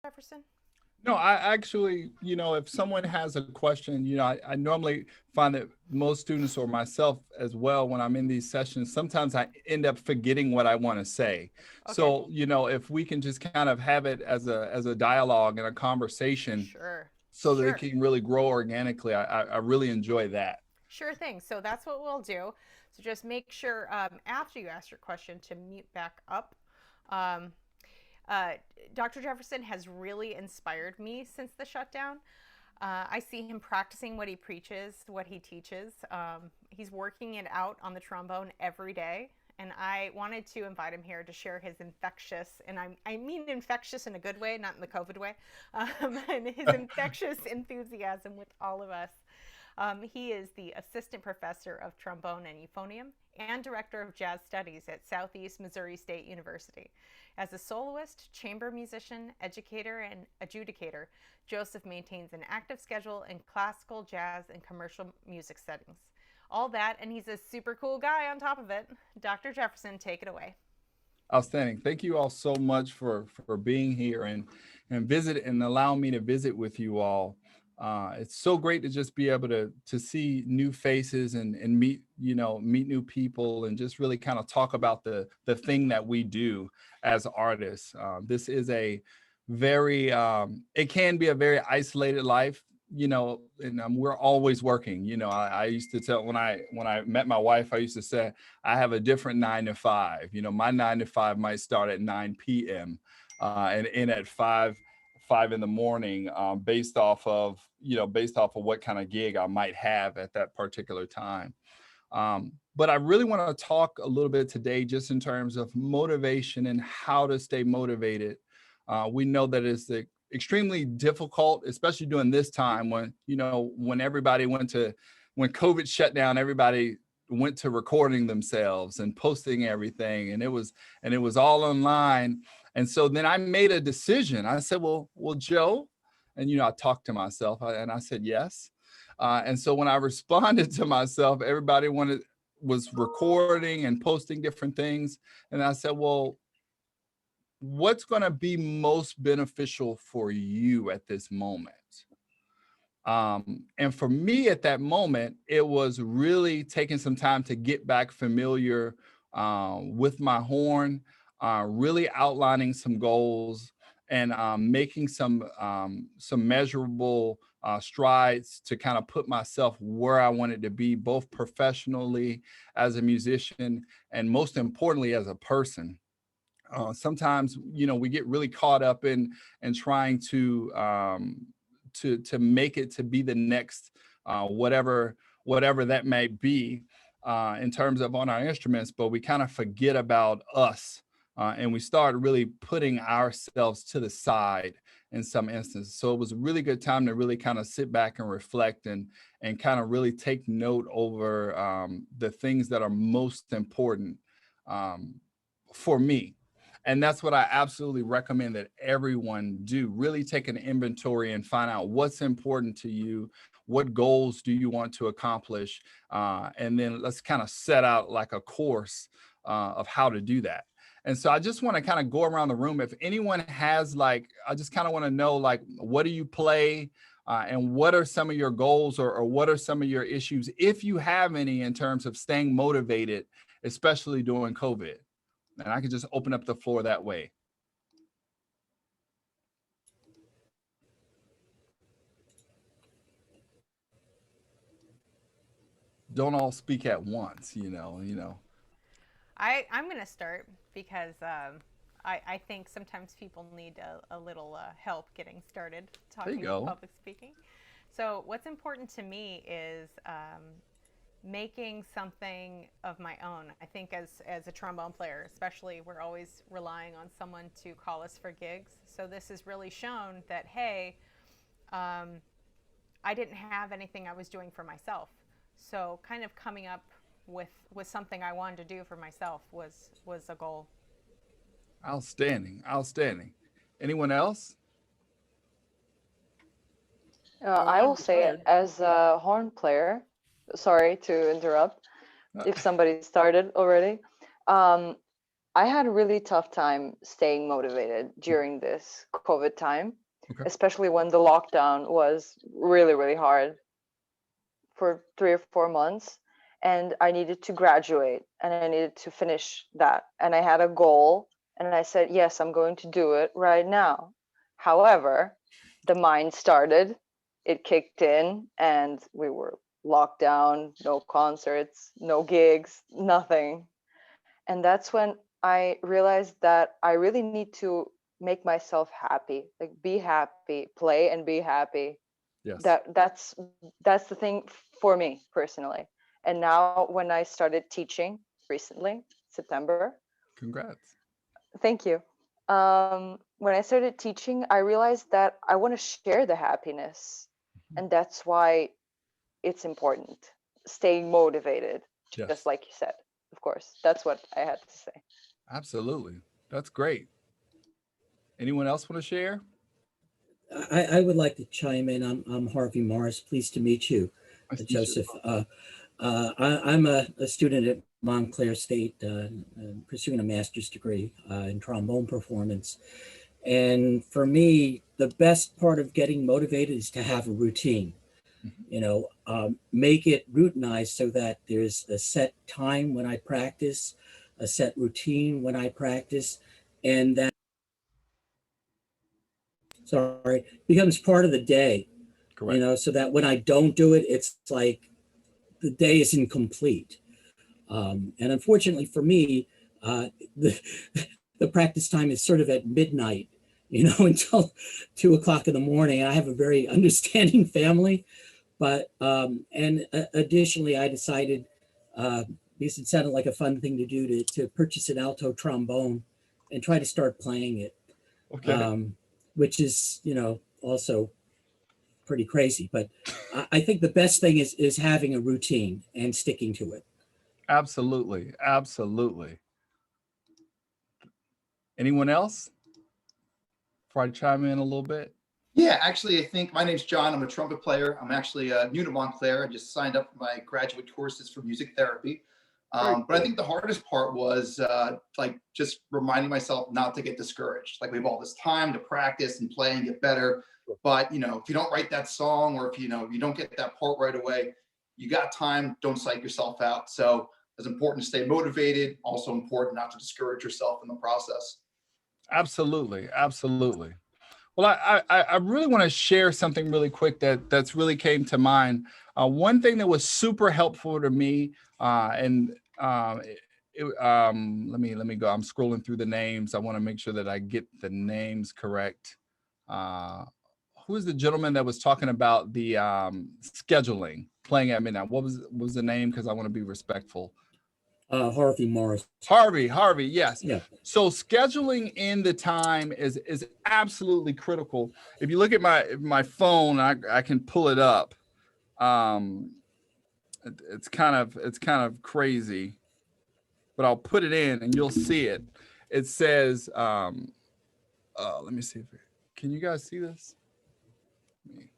Jefferson? No, I actually, if someone has a question, I normally find that most students or myself as well, when I'm in these sessions, sometimes I end up forgetting what I want to say. Okay. So, if we can just kind of have it as a dialogue and a conversation Sure. so that it Sure. can really grow organically, I really enjoy that. Sure thing. So that's what we'll do. So just make sure after you ask your question to mute back up. Um, uh, Dr. Jefferson has really inspired me since the shutdown. I see him practicing what he preaches, what he teaches. He's working it out on the trombone every day. And I wanted to invite him here to share his infectious, and I mean infectious in a good way, not in the COVID way, and his infectious enthusiasm with all of us. He is the assistant professor of trombone and euphonium and director of jazz studies at Southeast Missouri State University. As a soloist, chamber musician, educator, and adjudicator, Joseph maintains an active schedule in classical, jazz, and commercial music settings. All that, and he's a super cool guy on top of it. Dr. Jefferson, take it away. Outstanding. Thank you all so much for being here and visit and allow me to visit with you all. It's so great to just be able to see new faces and meet meet new people and just really kind of talk about the thing that we do as artists. This is a very it can be a very isolated life, and we're always working. I used to tell when I met my wife, I used to say I have a different 9 to 5. My 9 to 5 might start at 9 p.m. And end at five in the morning, based off of what kind of gig I might have at that particular time. But I really want to talk a little bit today just in terms of motivation and how to stay motivated. We know that it's extremely difficult, especially during this time when everybody when COVID shut down, everybody went to recording themselves and posting everything, and it was all online. And so then I made a decision. I said, well, Joe, and I talked to myself, and I said yes. And so when I responded to myself, everybody was recording and posting different things, and I said, well, what's going to be most beneficial for you at this moment? And for me at that moment, it was really taking some time to get back familiar with my horn, really outlining some goals and making some measurable strides to kind of put myself where I wanted to be, both professionally as a musician and most importantly as a person. Sometimes we get really caught up in trying to make it to be the next whatever that may be in terms of on our instruments, but we kind of forget about us, and we start really putting ourselves to the side in some instances. So it was a really good time to really kind of sit back and reflect and kind of really take note over the things that are most important um, for me. And that's what I absolutely recommend that everyone do. Really take an inventory and find out what's important to you. What goals do you want to accomplish? And then let's kind of set out like a course of how to do that. And so I just want to kind of go around the room. If anyone has I just kind of want to know, what do you play? And what are some of your goals or what are some of your issues, if you have any, in terms of staying motivated, especially during COVID? And I could just open up the floor that way. Don't all speak at once. I'm going to start because I think sometimes people need a little help getting started There you talking go. public speaking. So, what's important to me is making something of my own. I think as a trombone player, especially, we're always relying on someone to call us for gigs. So, this has really shown that, hey, um, I didn't have anything I was doing for myself. So, kind of coming up with something I wanted to do for myself was a goal. Outstanding. Outstanding. Anyone else? I will say, as a horn player, sorry to interrupt Uh, if somebody started already. Um, I had a really tough time staying motivated during this COVID time, Okay. especially when the lockdown was really, really hard for 3 or 4 months. And I needed to graduate and I needed to finish that. And I had a goal and I said, yes, I'm going to do it right now. However, the mind started, it kicked in, and we were locked down, no concerts, no gigs, nothing. And that's when I realized that I really need to make myself happy, like be happy, play and be happy. Yes. That's the thing for me personally. And now when I started teaching recently, September, Congrats. thank you. When I started teaching, I realized that I want to share the happiness, and that's why it's important. Staying motivated, Yes. just like you said. Of course, that's what I had to say. Absolutely. That's great. Anyone else want to share? I would like to chime in. I'm Harvey Morris. Pleased to meet you, Nice to meet you. Joseph. I'm a student at Montclair State, pursuing a master's degree in trombone performance. And for me, the best part of getting motivated is to have a routine. Make it routinized so that there's a set time when I practice, a set routine when I practice, and that becomes part of the day. Correct. So that when I don't do it, it's like the day is incomplete. And unfortunately for me, the practice time is sort of at midnight, until 2 o'clock in the morning. I have a very understanding family, but additionally, I decided, because it sounded like a fun thing to do, to purchase an alto trombone and try to start playing it. Okay. Which is, also pretty crazy. But I think the best thing is having a routine and sticking to it. Absolutely. Absolutely. Anyone else? Before I chime in a little bit. Yeah, actually, I think my name's John. I'm a trumpet player. I'm actually new to Montclair. I just signed up for my graduate courses for music therapy. But I think the hardest part was like just reminding myself not to get discouraged. Like we have all this time to practice and play and get better. But, if you don't write that song, or if, you don't get that part right away, you got time, don't psych yourself out. So it's important to stay motivated. Also important not to discourage yourself in the process. Absolutely. Absolutely. Well, I really want to share something really quick that's really came to mind. One thing that was super helpful to me, let me go. I'm scrolling through the names. I want to make sure that I get the names correct. Who is the gentleman that was talking about the scheduling, playing at midnight? What was the name? Because I want to be respectful. Harvey Morris. Harvey, yes. Yeah. So scheduling in the time is absolutely critical. If you look at my phone, I can pull it up. It's kind of crazy, but I'll put it in and you'll see it. It says, let me see can you guys see this? Can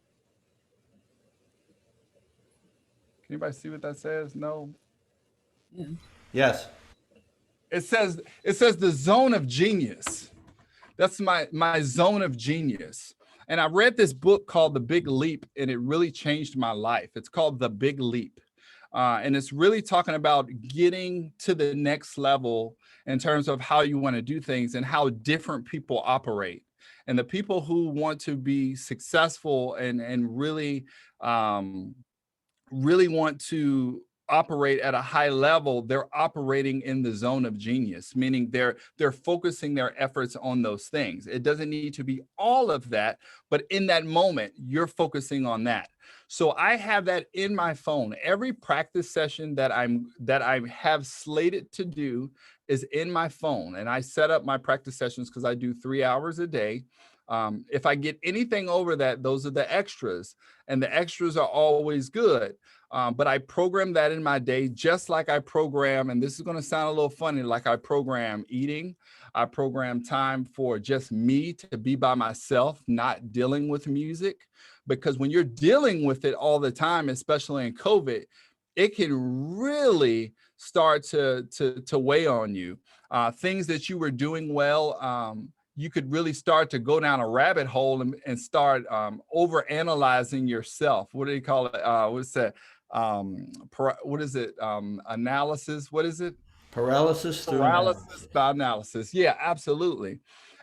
anybody see what that says? No. Yeah. Yes. It says the zone of genius. That's my zone of genius. And I read this book called The Big Leap, and it really changed my life. It's called The Big Leap. And it's really talking about getting to the next level in terms of how you want to do things and how different people operate. And the people who want to be successful and really want to operate at a high level, they're operating in the zone of genius, meaning they're focusing their efforts on those things. It doesn't need to be all of that, but in that moment, you're focusing on that. So I have that in my phone. Every practice session that I have slated to do is in my phone, and I set up my practice sessions because I do 3 hours a day. If I get anything over that, those are the extras, and the extras are always good. But I program that in my day, just like I program, and this is going to sound a little funny, like I program eating. I program time for just me to be by myself, not dealing with music. Because when you're dealing with it all the time, especially in COVID, it can really start to weigh on you. Things that you were doing well, you could really start to go down a rabbit hole and start over analyzing yourself. What do you call it? What's that? What is it? Analysis. What is it? Paralysis through analysis. Paralysis by analysis. Yeah, absolutely.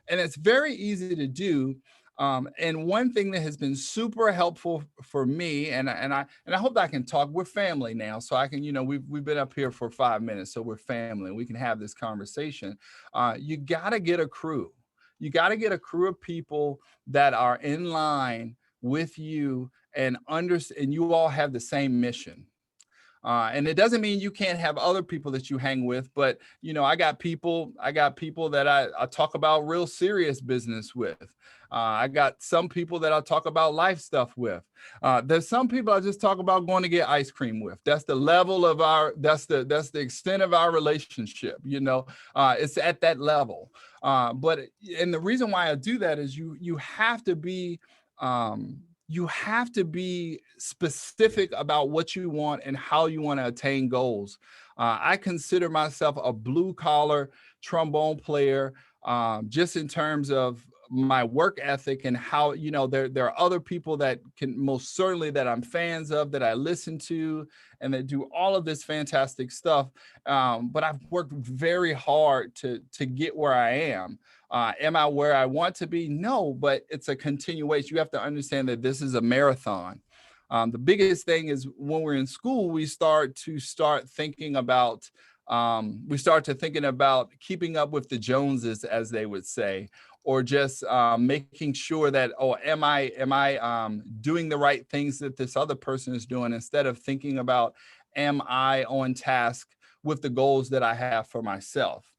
And it's very easy to do. And one thing that has been super helpful for me, and I hope that I can talk. We're family now, so I can, we've been up here for 5 minutes, so we're family. We can have this conversation. You got to get a crew. You got to get a crew of people that are in line with you and you all have the same mission. And it doesn't mean you can't have other people that you hang with, but I got people that I talk about real serious business with. I got some people that I talk about life stuff with. There's some people I just talk about going to get ice cream with. That's the level of that's the extent of our relationship. It's at that level. And the reason why I do that is you have to be specific about what you want and how you want to attain goals. I consider myself a blue collar trombone player, just in terms of my work ethic and how, there are other people that can most certainly that I'm fans of, that I listen to, and that do all of this fantastic stuff. But I've worked very hard to get where I am. Am I where I want to be? No, but it's a continuation. You have to understand that this is a marathon. The biggest thing is when we're in school, we start thinking about keeping up with the Joneses, as they would say, or just making sure that, am I doing the right things that this other person is doing, instead of thinking about, am I on task with the goals that I have for myself?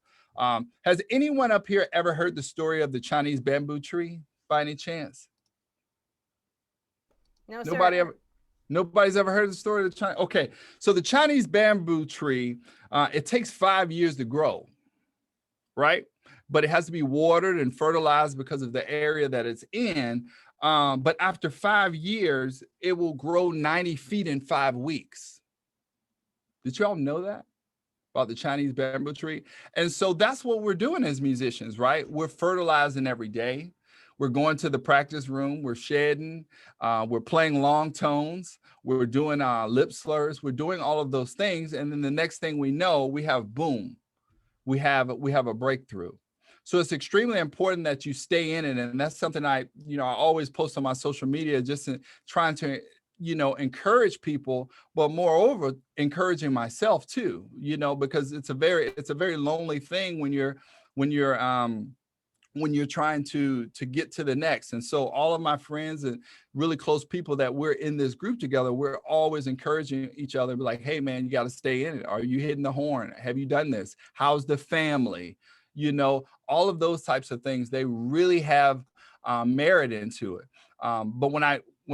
Has anyone up here ever heard the story of the Chinese bamboo tree by any chance? No, sir. Nobody's ever heard the story of the Chinese. Okay, so the Chinese bamboo tree, it takes 5 years to grow, right? But it has to be watered and fertilized because of the area that it's in. But after 5 years, it will grow 90 feet in 5 weeks. Did you all know that about the Chinese bamboo tree? And so that's what we're doing as musicians, right? We're fertilizing every day. We're going to the practice room. We're shedding. We're playing long tones. We're doing lip slurs. We're doing all of those things. And then the next thing we know, we have boom. We have a breakthrough. So it's extremely important that you stay in it. And that's something I always post on my social media, just trying to, encourage people, but moreover, encouraging myself too, because it's a very lonely thing when you're trying to get to the next. And so all of my friends and really close people that we're in this group together, we're always encouraging each other, be like, hey man, you got to stay in it. Are you hitting the horn? Have you done this? How's the family? All of those types of things, they really have merit into it. But when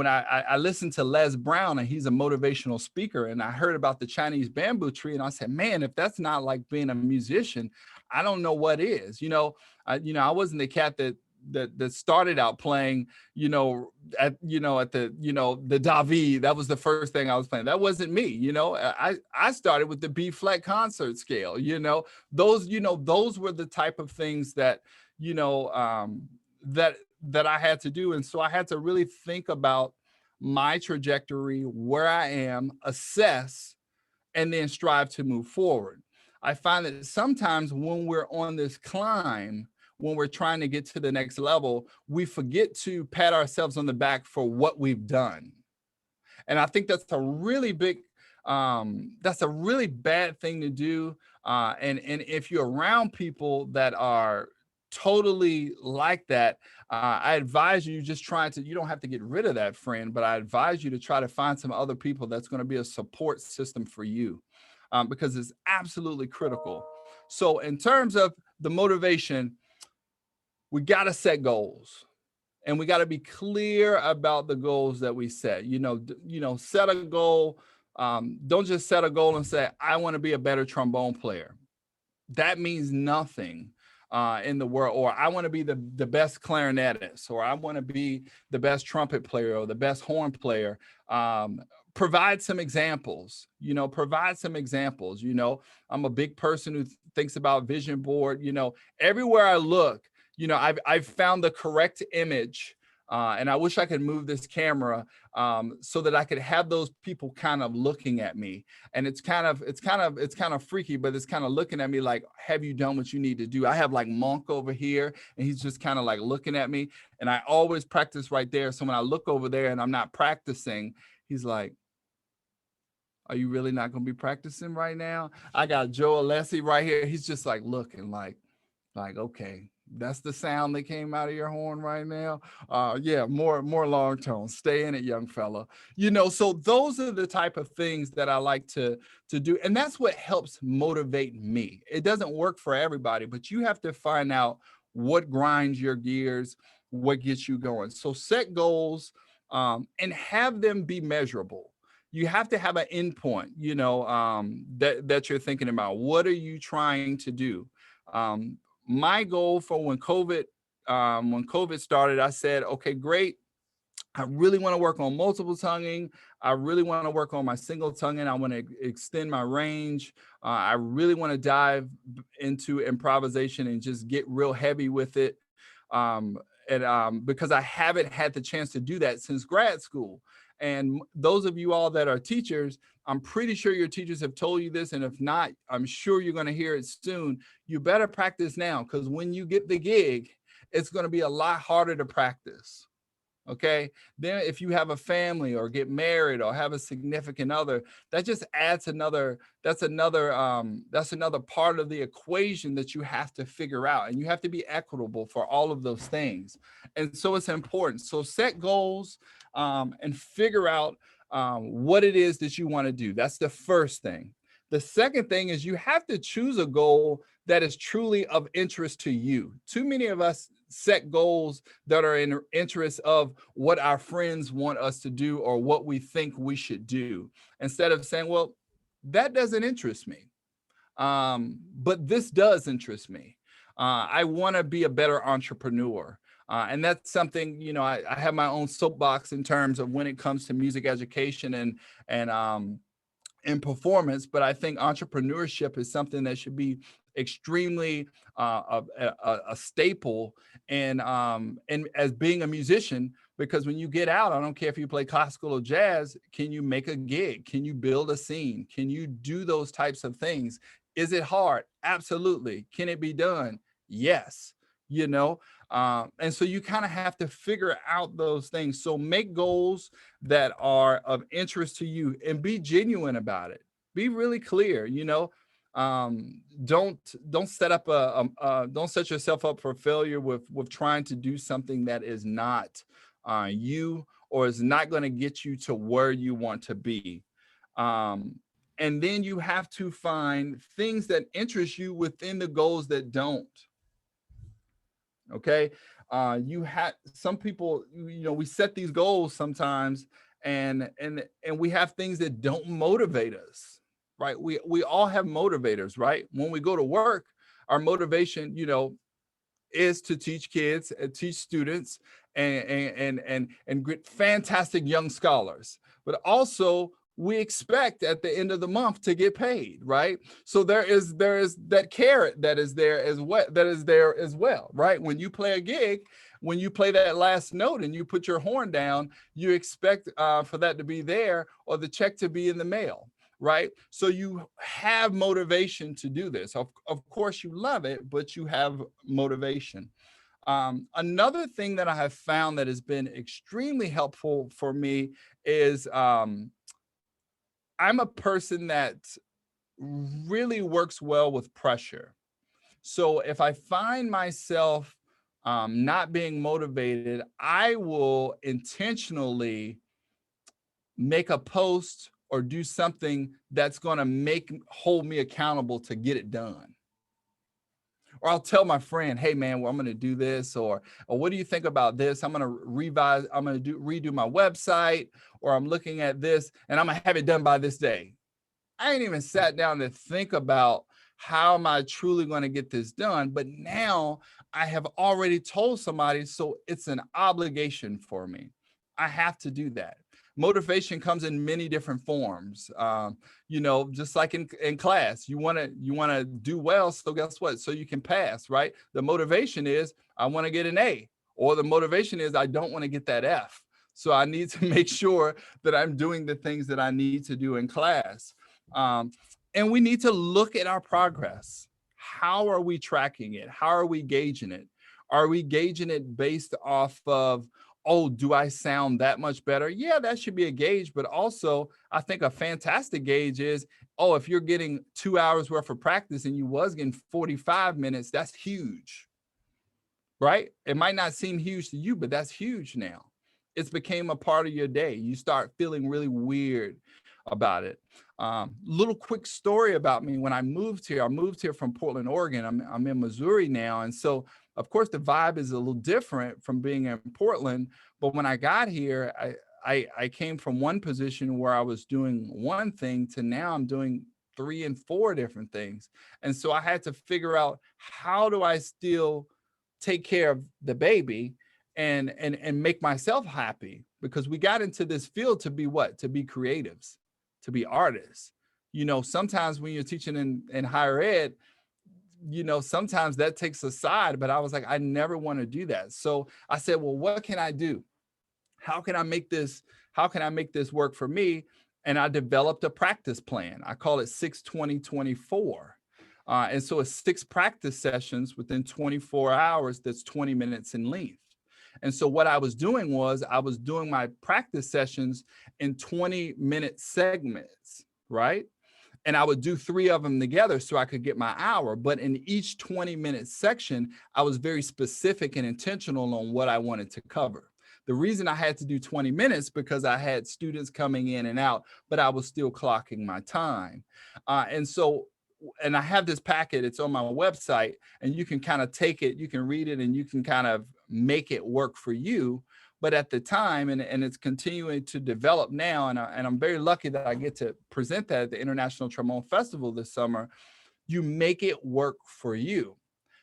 I listened to Les Brown, and he's a motivational speaker, and I heard about the Chinese bamboo tree, and I said, man, if that's not like being a musician, I don't know what is. I wasn't the cat that started out playing, at the Davi. That was the first thing I was playing. That wasn't me. I started with the B flat concert scale. Those were the type of things that that I had to do. And so I had to really think about my trajectory, where I am, assess, and then strive to move forward. I find that sometimes when we're on this climb, when we're trying to get to the next level, we forget to pat ourselves on the back for what we've done. And I think that's a really big, that's a really bad thing to do. And if you're around people that are totally like that, I advise you you don't have to get rid of that friend, but I advise you to try to find some other people that's going to be a support system for you, because it's absolutely critical. So in terms of the motivation, we got to set goals, and we got to be clear about the goals that we set. Set a goal. Don't just set a goal and say, I want to be a better trombone player. That means nothing in the world. Or I want to be the best clarinetist, or I want to be the best trumpet player or the best horn player. provide some examples, provide some examples. I'm a big person who thinks about vision board. Everywhere I look, I've found the correct image. And I wish I could move this camera so that I could have those people kind of looking at me. And it's kind of freaky, but it's kind of looking at me like, have you done what you need to do? I have like Monk over here, and he's just kind of like looking at me. And I always practice right there. So when I look over there and I'm not practicing, he's like, are you really not going to be practicing right now? I got Joe Alessi right here. He's just like looking like, okay. That's the sound that came out of your horn right now. Yeah, more long tone. Stay in it, young fella. So those are the type of things that I like to do. And that's what helps motivate me. It doesn't work for everybody, but you have to find out what grinds your gears, what gets you going. So set goals and have them be measurable. You have to have an endpoint, that you're thinking about. What are you trying to do? My goal for when COVID started, I said, okay, great. I really want to work on multiple tonguing. I really want to work on my single tonguing. I want to extend my range. I really want to dive into improvisation and just get real heavy with it. Because I haven't had the chance to do that since grad school. And those of you all that are teachers, I'm pretty sure your teachers have told you this. And if not, I'm sure you're going to hear it soon. You better practice now, because when you get the gig, it's going to be a lot harder to practice. Okay. Then if you have a family or get married or have a significant other, that just adds that's another part of the equation that you have to figure out. And you have to be equitable for all of those things. And so it's important. So set goals and figure out what it is that you want to do. That's the first thing. The second thing is you have to choose a goal that is truly of interest to you. Too many of us set goals that are in interest of what our friends want us to do or what we think we should do, instead of saying, well, that doesn't interest me, but this does interest me. I want to be a better entrepreneur. And that's something, I have my own soapbox in terms of when it comes to music education and performance, but I think entrepreneurship is something that should be extremely a staple in as being a musician, because when you get out, I don't care if you play classical or jazz, can you make a gig? Can you build a scene? Can you do those types of things? Is it hard? Absolutely. Can it be done? Yes. And so you kind of have to figure out those things. So make goals that are of interest to you and be genuine about it. Be really clear, don't set yourself up for failure with trying to do something that is not you, or is not going to get you to where you want to be. And then you have to find things that interest you within the goals that don't. Okay. You have some people, we set these goals sometimes and we have things that don't motivate us, right? We all have motivators, right? When we go to work, our motivation, is to teach kids and teach students and get fantastic young scholars, but also we expect at the end of the month to get paid, right? So there is that carrot that is there as well, right? When you play a gig, when you play that last note and you put your horn down, you expect for that to be there or the check to be in the mail, right? So you have motivation to do this. Of course you love it, but you have motivation. Another thing that I have found that has been extremely helpful for me is I'm a person that really works well with pressure. So if I find myself not being motivated, I will intentionally make a post or do something that's going to hold me accountable to get it done. Or I'll tell my friend, hey man, well, I'm going to do this, or what do you think about this? I'm going to revise, I'm going to redo my website, or I'm looking at this and I'm going to have it done by this day. I ain't even sat down to think about how am I truly going to get this done, but now I have already told somebody, so it's an obligation for me. I have to do that. motivation comes in many different forms. You know, just like in class, you want to do well. So guess what? So you can pass, right? The motivation is I want to get an A, or the motivation is I don't want to get that F. So I need to make sure that I'm doing the things that I need to do in class. And we need to look at our progress. How are we tracking it? How are we gauging it? Are we gauging it based off of, oh, do I sound that much better? Yeah, that should be a gauge. But also, I think a fantastic gauge is, oh, if you're getting 2 hours worth of practice and you was getting 45 minutes, that's huge, right? It might not seem huge to you, but that's huge now. It's became a part of your day. You start feeling really weird about it. Little quick story about me. When I moved here from Portland, Oregon. I'm in Missouri now. And so, of course, the vibe is a little different from being in Portland. But when I got here, I came from one position where I was doing one thing to now I'm doing 3 and 4 different things. And so I had to figure out, how do I still take care of the baby and make myself happy? Because we got into this field to be what? To be creatives, to be artists. You know, sometimes when you're teaching in higher ed, you know, sometimes that takes a side, but I was like, I never want to do that. So I said, well, what can I do? How can I make this work for me? And I developed a practice plan. I call it 6-20-24. And so it's 6 practice sessions within 24 hours. That's 20 minutes in length. And so what I was doing was I was doing my practice sessions in 20-minute segments, right? And I would do 3 of them together so I could get my hour. But in each 20-minute section, I was very specific and intentional on what I wanted to cover. The reason I had to do 20 minutes because I had students coming in and out, but I was still clocking my time. And I have this packet, it's on my website, and you can kind of take it, you can read it, and you can kind of make it work for you. But at the time, and it's continuing to develop now, and I'm very lucky that I get to present that at the International Trombone Festival this summer, you make it work for you.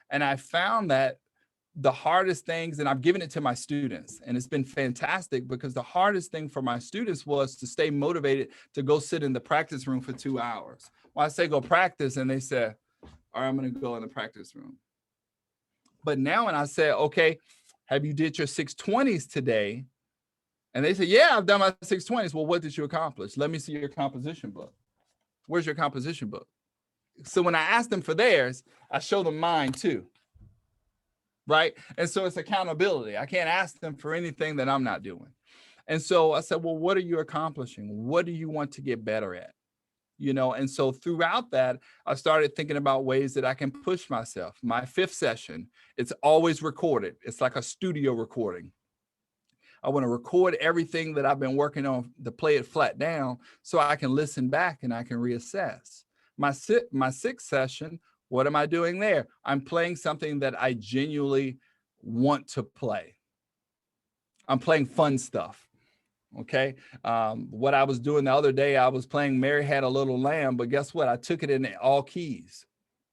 And I found that the hardest things, and I've given it to my students, and it's been fantastic, because the hardest thing for my students was to stay motivated to go sit in the practice room for 2 hours. Well, I say go practice, and they said, all right, I'm going to go in the practice room. But now when I say, okay, have you did your 620s today? And they say, yeah, I've done my 620s. Well, what did you accomplish? Let me see your composition book. Where's your composition book? So when I ask them for theirs, I show them mine too. Right? And so it's accountability. I can't ask them for anything that I'm not doing. And so I said, well, what are you accomplishing? What do you want to get better at? You know, and so throughout that, I started thinking about ways that I can push myself. My 5th session, it's always recorded. It's like a studio recording. I want to record everything that I've been working on to play it flat down so I can listen back and I can reassess. My 6th session, what am I doing there? I'm playing something that I genuinely want to play. I'm playing fun stuff. Okay. What I was doing the other day, I was playing Mary Had a Little Lamb, but guess what? I took it in all keys.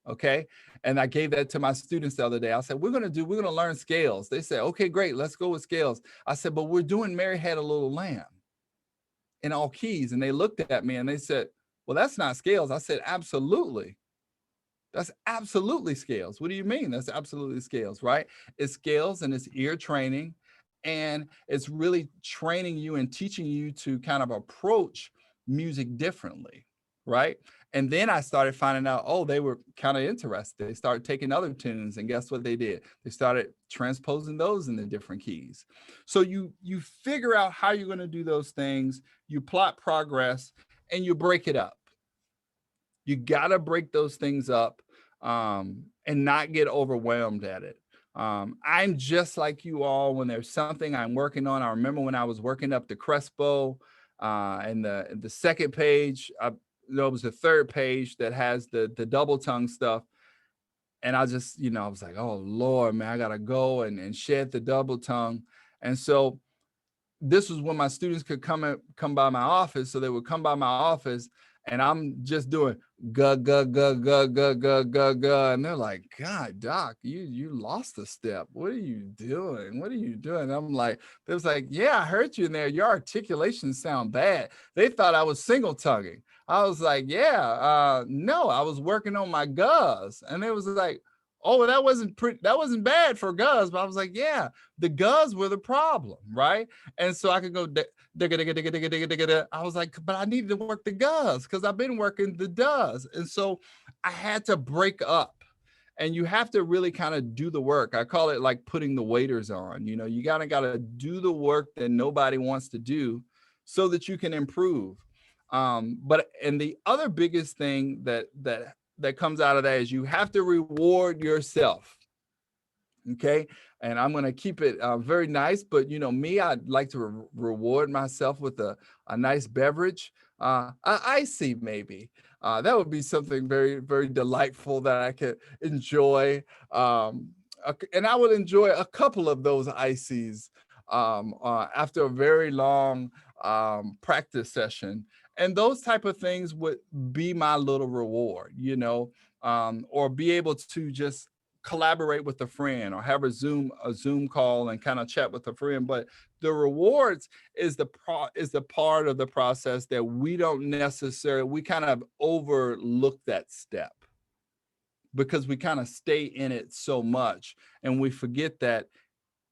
Okay. And I gave that to my students the other day. I said, we're going to learn scales. They said, okay, great. Let's go with scales. I said, but we're doing Mary Had a Little Lamb in all keys. And they looked at me and they said, well, that's not scales. I said, absolutely. That's absolutely scales. What do you mean? That's absolutely scales, right? It's scales and it's ear training. And it's really training you and teaching you to kind of approach music differently, right? And then I started finding out, oh, they were kind of interested. They started taking other tunes, and guess what they did? They started transposing those in the different keys. So you figure out how you're going to do those things, you plot progress, and you break it up. You got to break those things up and not get overwhelmed at it. I'm just like you all. When there's something I'm working on, I remember when I was working up the Crespo and the second page, there was the 3rd page that has the double tongue stuff. And I just, I was like, oh Lord, man, I got to go and shed the double tongue. And so this was when my students could come by my office. So they would come by my office and I'm just doing ga ga ga ga ga ga ga ga, and they're like, God, Doc, you lost a step. What are you doing? What are you doing? And I'm like, they was like, yeah, I heard you in there. Your articulation sound bad. They thought I was single tonguing. I was like, yeah, no, I was working on my gus, and it was like, oh, that wasn't bad for gus, but I was like, yeah, the gus were the problem, right? And so I could go I was like, but I needed to work the gus because I've been working the does. And so I had to break up, and you have to really kind of do the work. I call it like putting the waders on. You know, you gotta do the work that nobody wants to do so that you can improve. And the other biggest thing that comes out of that is you have to reward yourself. Okay. And I'm going to keep it very nice, but you know, me, I'd like to reward myself with a nice beverage, icy maybe. That would be something very, very delightful that I could enjoy. And I would enjoy a couple of those ices after a very long practice session. And those type of things would be my little reward, you know, or be able to just collaborate with a friend or have a Zoom call and kind of chat with a friend. But the rewards is the part of the process that we kind of overlook that step because we kind of stay in it so much, and we forget that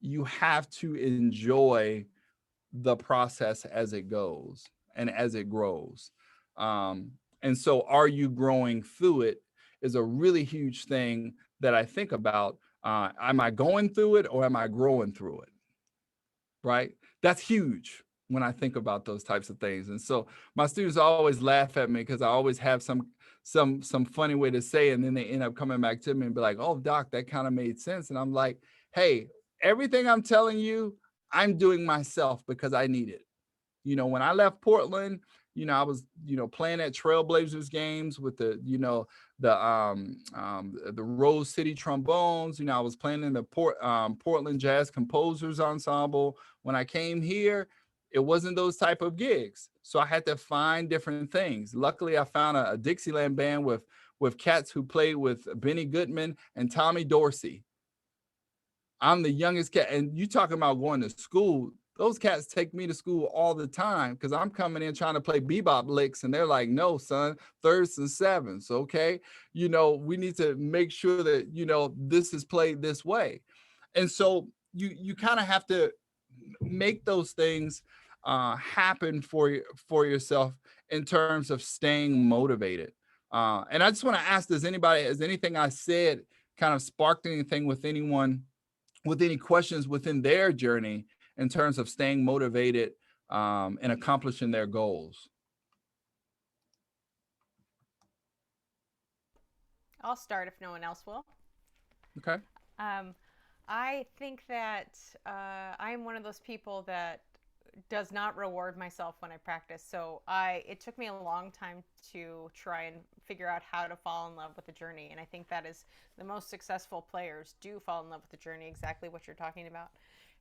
you have to enjoy the process as it goes and as it grows. And so are you growing through it is a really huge thing that I think about. Am I going through it or am I growing through it? Right? That's huge when I think about those types of things. And so my students always laugh at me because I always have some funny way to say it, and then they end up coming back to me and be like, oh, Doc, that kind of made sense. And I'm like, hey, everything I'm telling you, I'm doing myself because I need it. You know, when I left Portland, you know, I was, you know, playing at Trailblazers games with the Rose City Trombones. You know, I was playing in the Portland Jazz Composers Ensemble. When I came here, it wasn't those type of gigs. So I had to find different things. Luckily, I found a Dixieland band with cats who played with Benny Goodman and Tommy Dorsey. I'm the youngest cat, and you talking about going to school. Those cats take me to school all the time because I'm coming in trying to play bebop licks, and they're like, no, son, thirds and sevenths, okay? You know, we need to make sure that, you know, this is played this way. And so you kind of have to make those things happen for yourself in terms of staying motivated. And I just want to ask, has anything I said kind of sparked anything with anyone, with any questions within their journey in terms of staying motivated and accomplishing their goals? I'll start if no one else will. Okay. I think that I'm one of those people that does not reward myself when I practice. So it took me a long time to try and figure out how to fall in love with the journey. And I think that is the most successful players do fall in love with the journey, exactly what you're talking about.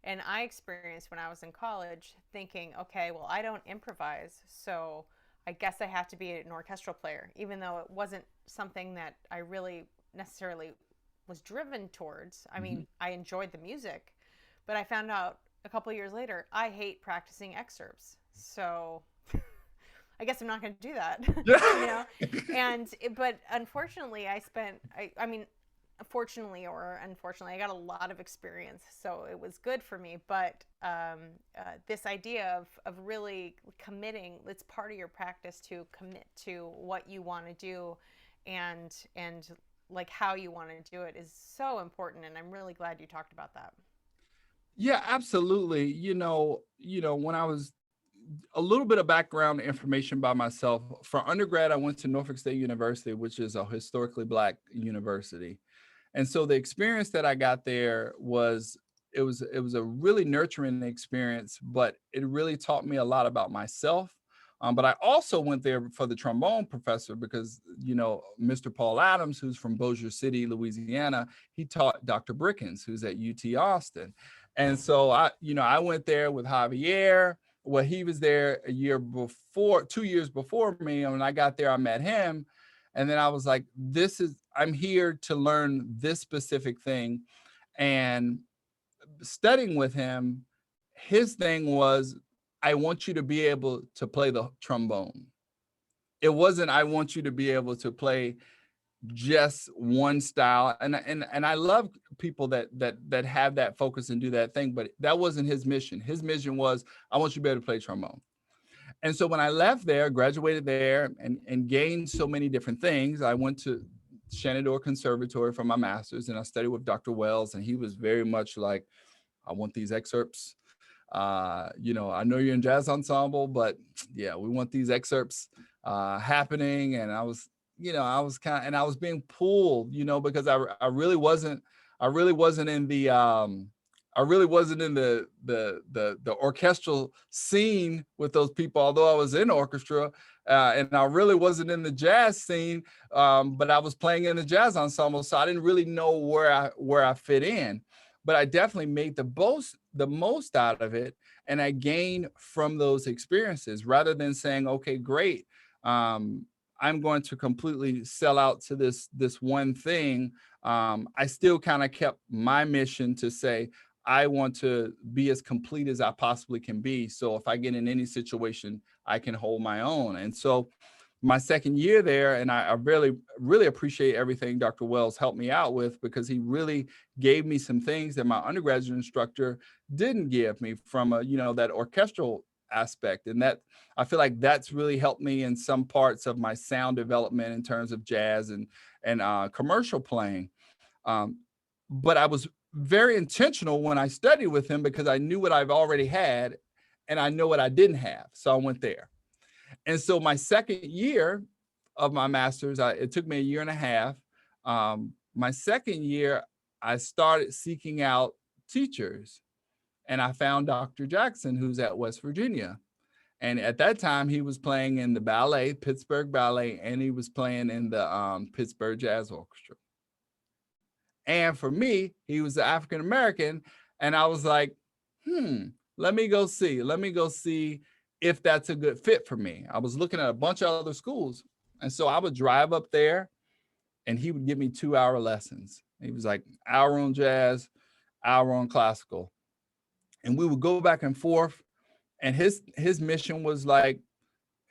And I experienced when I was in college thinking, okay, well, I don't improvise, so I guess I have to be an orchestral player, even though it wasn't something that I really necessarily was driven towards. I mean, I enjoyed the music, but I found out a couple of years later, I hate practicing excerpts. So I guess I'm not going to do that, you know? But unfortunately, fortunately or unfortunately, I got a lot of experience, so it was good for me. But this idea of really committing, it's part of your practice to commit to what you want to do and like how you want to do it is so important. And I'm really glad you talked about that. Yeah, absolutely. You know, when I was a little bit of background information by myself, for undergrad, I went to Norfolk State University, which is a historically Black university. And so the experience that I got there was a really nurturing experience, but it really taught me a lot about myself. But I also went there for the trombone professor because, you know, Mr. Paul Adams, who's from Bossier City, Louisiana, he taught Dr. Brickens, who's at UT Austin. And so I went there with Javier. well, he was there a year before, 2 years before me. And when I got there, I met him. And then I was like, I'm here to learn this specific thing. And studying with him, his thing was, I want you to be able to play the trombone. It wasn't, I want you to be able to play just one style. And I love people that have that focus and do that thing, but that wasn't his mission. His mission was, I want you to be able to play trombone. And so when I left there, graduated there, and gained so many different things, I went to Shenandoah Conservatory for my master's, and I studied with Dr. Wells, and he was very much like, I want these excerpts. You know, I know you're in jazz ensemble, but yeah, we want these excerpts happening. And I was being pulled, you know, because I really wasn't in the orchestral scene with those people, although I was in orchestra, and I really wasn't in the jazz scene, but I was playing in the jazz ensemble, so I didn't really know where I fit in. But I definitely made the most out of it, and I gained from those experiences rather than saying, okay, great, I'm going to completely sell out to this one thing. I still kind of kept my mission to say, I want to be as complete as I possibly can be. So if I get in any situation, I can hold my own. And so my second year there, and I really, really appreciate everything Dr. Wells helped me out with, because he really gave me some things that my undergraduate instructor didn't give me from that orchestral aspect. And that, I feel like that's really helped me in some parts of my sound development in terms of jazz and commercial playing. But I was very intentional when I studied with him, because I knew what I've already had and I know what I didn't have. So I went there. And so my second year of my master's, it took me a year and a half. My second year, I started seeking out teachers, and I found Dr. Jackson, who's at West Virginia. And at that time, he was playing in the ballet, Pittsburgh Ballet, and he was playing in the Pittsburgh Jazz Orchestra. And for me, he was African-American, and I was like, let me go see if that's a good fit for me. I was looking at a bunch of other schools. And so I would drive up there, and he would give me 2-hour lessons. He was like, hour on jazz, hour on classical. And we would go back and forth. And his mission was like,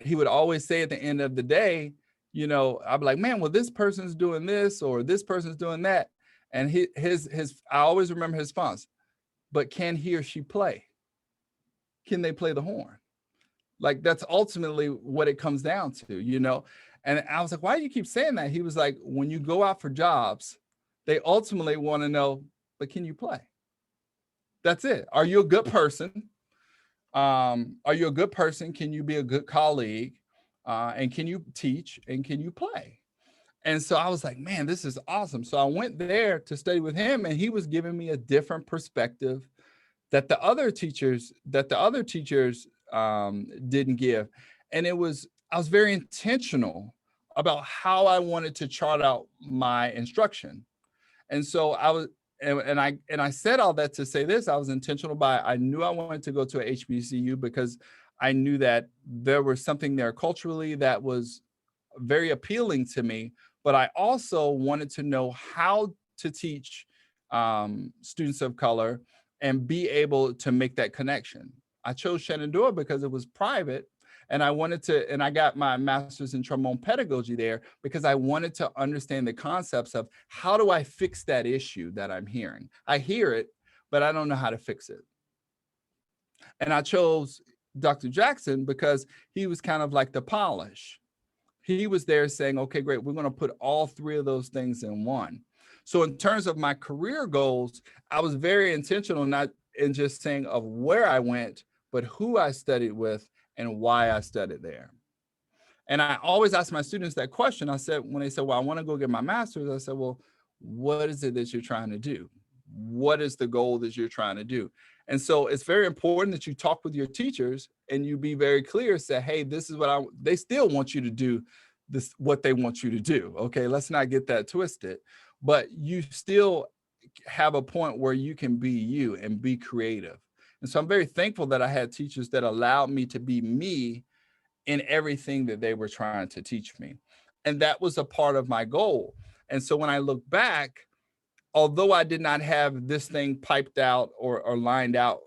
he would always say at the end of the day, I'd be like, man, well, this person's doing this or this person's doing that. And I always remember his response, but can he or she play? Can they play the horn? Like, that's ultimately what it comes down to, And I was like, why do you keep saying that? He was like, when you go out for jobs, they ultimately want to know, but can you play? That's it. Are you a good person? Are you a good person? Can you be a good colleague? And can you teach? And can you play? And so I was like, man, this is awesome. So I went there to study with him, and he was giving me a different perspective that the other teachers didn't give. And I was very intentional about how I wanted to chart out my instruction. And so I said all that to say this. I was intentional I knew I wanted to go to a HBCU because I knew that there was something there culturally that was very appealing to me, but I also wanted to know how to teach students of color and be able to make that connection. I chose Shenandoah because it was private, and I got my master's in trombone pedagogy there because I wanted to understand the concepts of how do I fix that issue that I'm hearing. I hear it, but I don't know how to fix it. And I chose Dr. Jackson because he was kind of like the polish. He was there saying, okay, great, we're going to put all three of those things in one. So in terms of my career goals, I was very intentional, not in just saying of where I went, but who I studied with and why I studied there. And I always ask my students that question. I said, when they said, well, I want to go get my master's, I said, well, what is it that you're trying to do? What is the goal that you're trying to do? And so it's very important that you talk with your teachers and you be very clear, say, hey, this is what they still want you to do, this, what they want you to do. Okay, let's not get that twisted, but you still have a point where you can be you and be creative. And so I'm very thankful that I had teachers that allowed me to be me in everything that they were trying to teach me. And that was a part of my goal. And so when I look back, although I did not have this thing piped out or lined out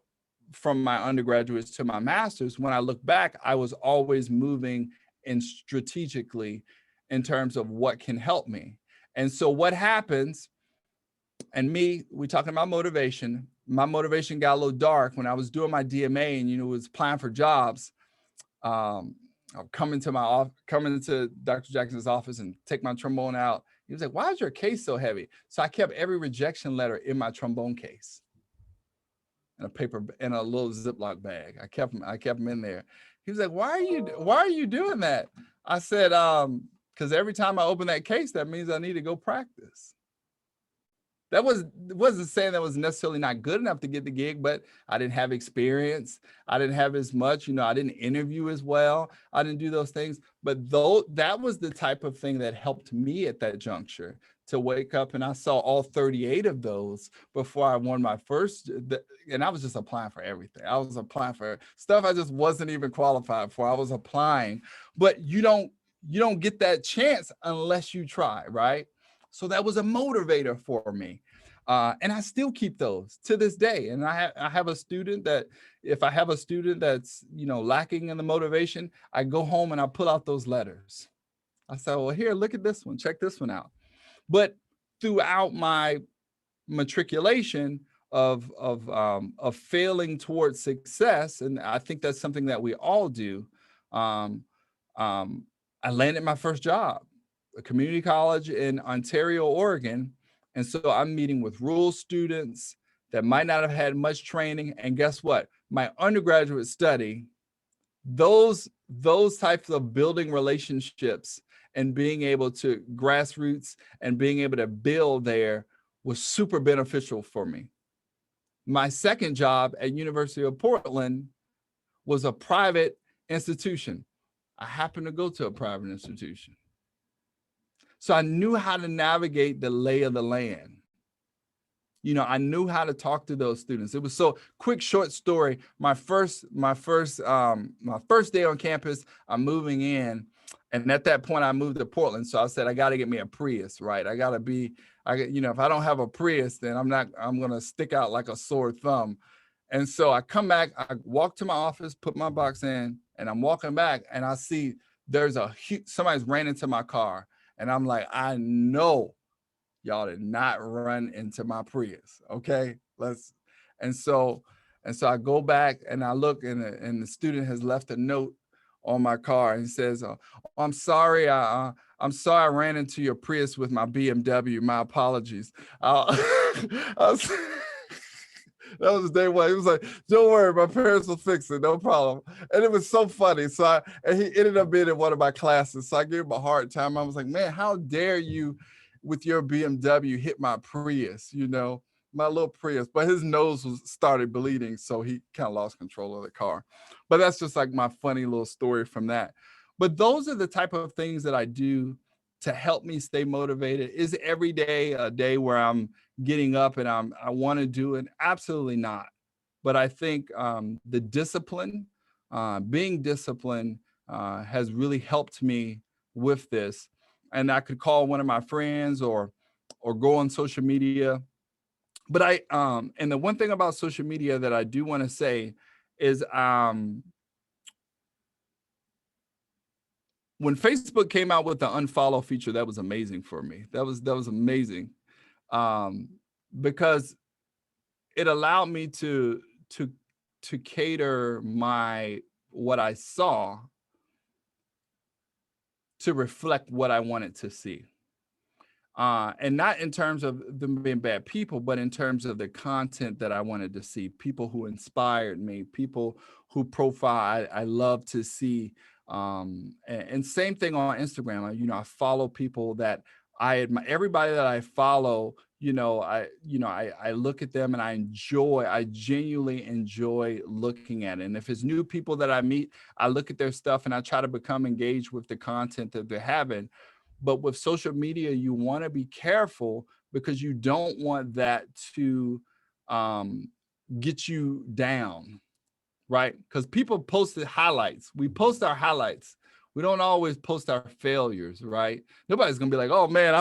from my undergraduates to my master's, when I look back, I was always moving in strategically in terms of what can help me. And so what happens, and me, we talking about motivation. My motivation got a little dark when I was doing my DMA and, was applying for jobs. I'm coming to Dr. Jackson's office and take my trombone out. He was like, why is your case so heavy? So I kept every rejection letter in my trombone case in a little Ziploc bag. I kept them in there. He was like, why are you doing that? I said, because every time I open that case, that means I need to go practice. That wasn't saying that was necessarily not good enough to get the gig, but I didn't have experience. I didn't have as much, I didn't interview as well. I didn't do those things. But that was the type of thing that helped me at that juncture to wake up. And I saw all 38 of those before I won my first. And I was just applying for everything. I was applying for stuff I just wasn't even qualified for. I was applying, but you don't get that chance unless you try, right? So that was a motivator for me. And I still keep those to this day. And I have a student that, if I have a student that's, lacking in the motivation, I go home and I pull out those letters. I say, well, here, look at this one, check this one out. But throughout my matriculation of failing towards success, and I think that's something that we all do, I landed my first job, a community college in Ontario, Oregon. And so I'm meeting with rural students that might not have had much training. And guess what? My undergraduate study, those types of building relationships and being able to grassroots and being able to build there was super beneficial for me. My second job at University of Portland was a private institution. I happened to go to a private institution. So I knew how to navigate the lay of the land. I knew how to talk to those students. It was so quick, short story. My first day on campus, I'm moving in. And at that point I moved to Portland. So I said, I got to get me a Prius, right? if I don't have a Prius, then I'm going to stick out like a sore thumb. And so I come back, I walk to my office, put my box in, and I'm walking back and I see somebody's ran into my car. And I'm like, I know y'all did not run into my Prius. Okay, and so I go back and I look and the student has left a note on my car and says, oh, I'm sorry. I'm sorry I ran into your Prius with my BMW. My apologies. That was day one. He was like, don't worry, my parents will fix it, no problem. And it was so funny. And he ended up being in one of my classes. So I gave him a hard time. I was like, man, how dare you with your BMW hit my Prius, my little Prius. But his nose started bleeding. So he kind of lost control of the car. But that's just like my funny little story from that. But those are the type of things that I do to help me stay motivated. Is every day a day where I'm getting up and I want to do it? Absolutely not. But I think the discipline, being disciplined, has really helped me with this. And I could call one of my friends or go on social media. But and the one thing about social media that I do want to say is when Facebook came out with the unfollow feature, that was amazing for me. That was amazing, because it allowed me to cater what I saw to reflect what I wanted to see, and not in terms of them being bad people, but in terms of the content that I wanted to see. People who inspired me, people who profile I love to see. And same thing on Instagram. I follow people that I admire. Everybody that I follow, I look at them and I genuinely enjoy looking at it. And if it's new people that I meet, I look at their stuff and I try to become engaged with the content that they're having. But with social media, you want to be careful because you don't want that to get you down, right? Because people posted highlights. We post our highlights. We don't always post our failures, right? Nobody's gonna be like, "Oh man,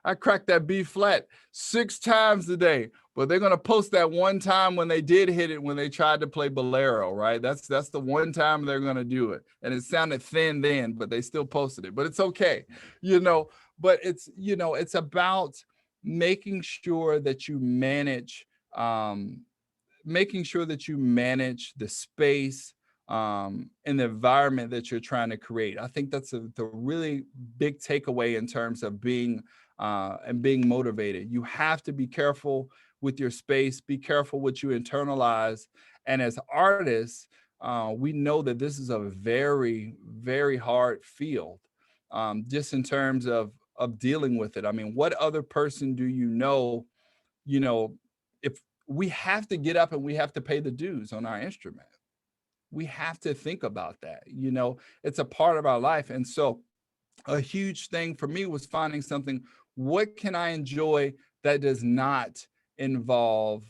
I cracked that B flat 6 times today," but they're gonna post that one time when they did hit it when they tried to play bolero, right? That's the one time they're gonna do it, and it sounded thin then, but they still posted it. But it's okay, you know. But it's it's about making sure that you manage. Making sure that you manage the space and the environment that you're trying to create. I think that's the really big takeaway in terms of being and being motivated. You have to be careful with your space, be careful what you internalize. And as artists, we know that this is a very, very hard field, just in terms of dealing with it. I mean, what other person do you know, if we have to get up and we have to pay the dues on our instrument. We have to think about that. It's a part of our life. And so a huge thing for me was finding something, what can I enjoy that does not involve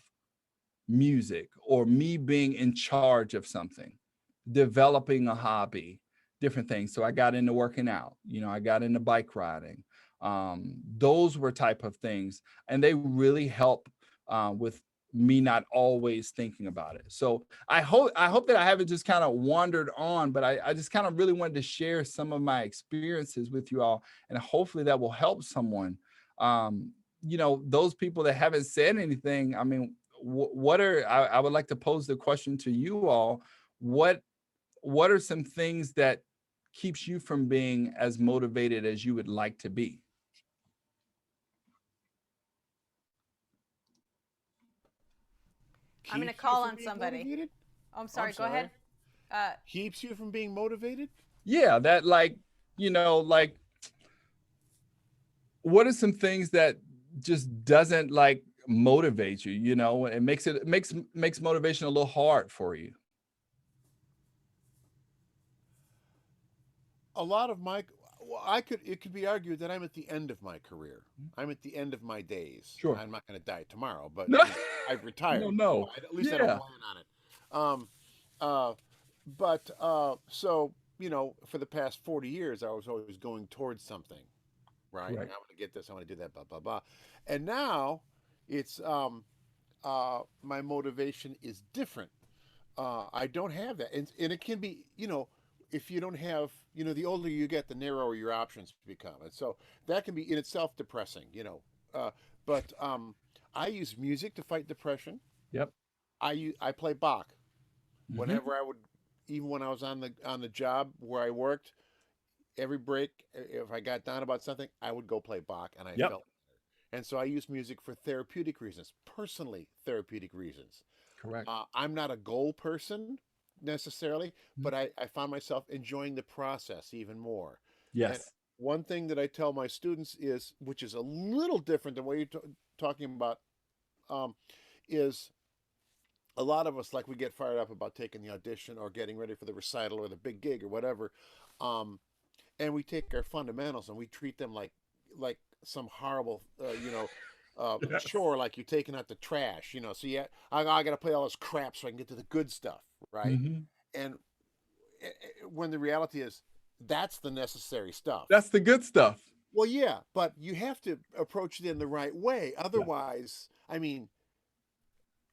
music or me being in charge of something, developing a hobby, different things. So I got into working out, I got into bike riding. Those were type of things, and they really help with me not always thinking about it. So I hope that I haven't just kind of wandered on, but I just kind of really wanted to share some of my experiences with you all, and hopefully that will help someone. Those people that haven't said anything, I mean, I would like to pose the question to you all. What are some things that keeps you from being as motivated as you would like to be? I'm going to call on somebody. Motivated? Oh, I'm sorry. Go ahead. Keeps you from being motivated? Yeah, that what are some things that just doesn't motivate you? It makes motivation a little hard for you. A lot of it could be argued that I'm at the end of my career. I'm at the end of my days. Sure. I'm not going to die tomorrow, but No. I've retired. No. At least I don't plan on it. So, for the past 40 years, I was always going towards something, right? I want to get this, I want to do that, blah, blah, blah. And now it's, my motivation is different. I don't have that. And it can be, if you don't have, the older you get, the narrower your options become. And so that can be in itself depressing, but I use music to fight depression. Yep. I play Bach. Mm-hmm. Whenever I would, even when I was on the job where I worked, every break, if I got down about something, I would go play Bach, and I felt better. And so I use music for therapeutic reasons, personally therapeutic reasons. Correct. I'm not a goal person necessarily, but I found myself enjoying the process even more. Yes. And one thing that I tell my students is, which is a little different than what you're talking about, is a lot of us, we get fired up about taking the audition or getting ready for the recital or the big gig or whatever, and we take our fundamentals and we treat them like some horrible, chore, like you're taking out the trash, So yeah, I got to play all this crap so I can get to the good stuff, right? Mm-hmm. And when the reality is, that's the necessary stuff. That's the good stuff. Well, yeah, but you have to approach it in the right way. Otherwise, I mean,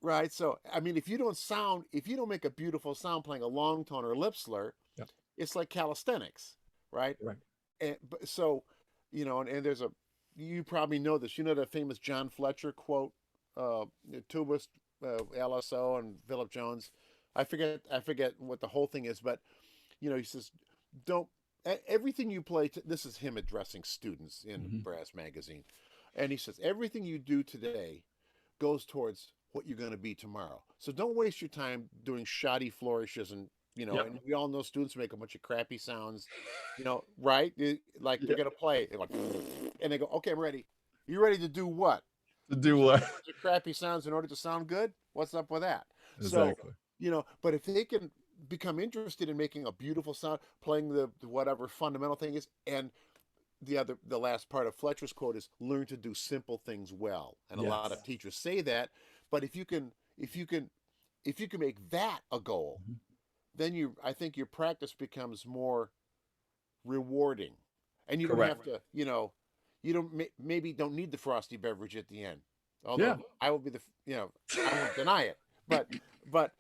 right? So, I mean, if you don't make a beautiful sound playing a long tone or lip slur, it's like calisthenics, right? Right. And so, and there's you probably know this. The famous John Fletcher quote, tubist, LSO, and Philip Jones. I forget what the whole thing is, but he says, don't everything you play. This is him addressing students in Brass Magazine, and he says everything you do today goes towards what you're going to be tomorrow. So don't waste your time doing shoddy flourishes and and we all know students make a bunch of crappy sounds, right? They're going to play, they're like, and they go, okay, I'm ready. You ready to do what? To do what? Crappy sounds in order to sound good? What's up with that? Exactly. So, but if they can become interested in making a beautiful sound, playing the whatever fundamental thing is, and the last part of Fletcher's quote is learn to do simple things well. And a lot of teachers say that, but if you can if you can make that a goal, then I think your practice becomes more rewarding, and you don't have to, you maybe don't need the frosty beverage at the end. Although I will be I won't deny it, but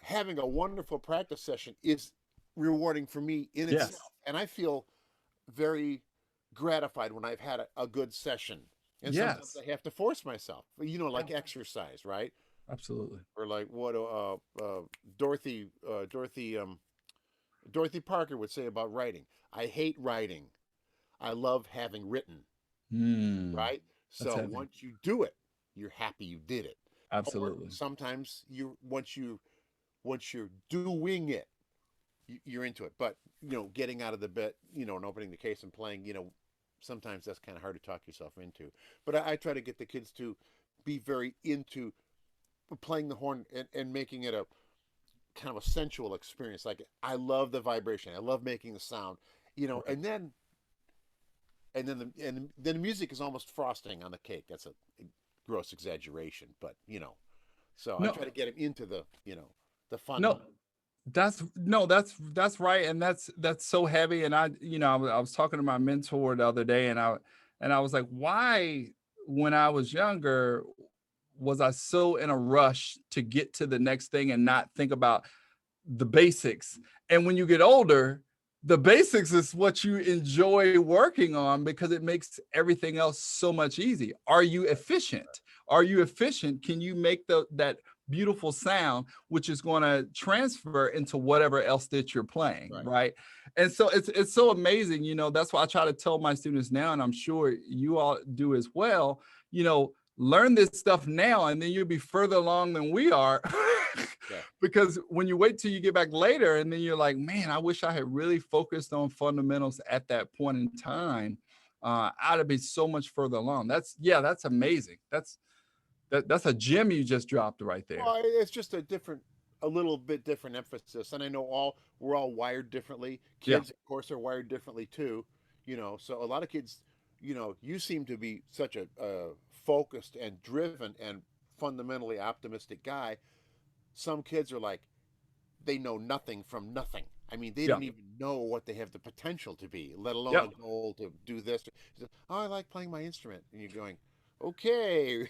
having a wonderful practice session is rewarding for me in itself, and I feel very gratified when I've had a good session. And sometimes I have to force myself, like exercise, right? Absolutely. Or like what Dorothy Parker would say about writing. I hate writing. I love having written. Right? So once you do it, you're happy you did it. Absolutely. Or sometimes once you're doing it, you're into it. But getting out of the bed, and opening the case and playing, sometimes that's kind of hard to talk yourself into. But I try to get the kids to be very into playing the horn and making it a kind of a sensual experience. Like, I love the vibration. I love making the sound, and then the music is almost frosting on the cake. That's a gross exaggeration, but so I try to get them into the fun. That's right, and that's so heavy. And I was talking to my mentor the other day, and I was like, why, when I was younger, was I so in a rush to get to the next thing and not think about the basics? And when you get older, the basics is what you enjoy working on, because it makes everything else so much easy. Are you efficient? Can you make that beautiful sound, which is going to transfer into whatever else that you're playing, right? And so it's so amazing. That's why I try to tell my students now, and I'm sure you all do as well, learn this stuff now, and then you'll be further along than we are. Because when you wait till you get back later, and then you're like, man, I wish I had really focused on fundamentals at that point in time, I'd have been so much further along. That's amazing. That's a gem you just dropped right there. Well, it's just a little bit different emphasis, and I know we're all wired differently. Kids, of course, are wired differently too. So a lot of kids, you seem to be such a focused and driven and fundamentally optimistic guy. Some kids are like, they know nothing from nothing. I mean, they don't even know what they have the potential to be, let alone a goal to do this. Oh, I like playing my instrument, and you're going, okay,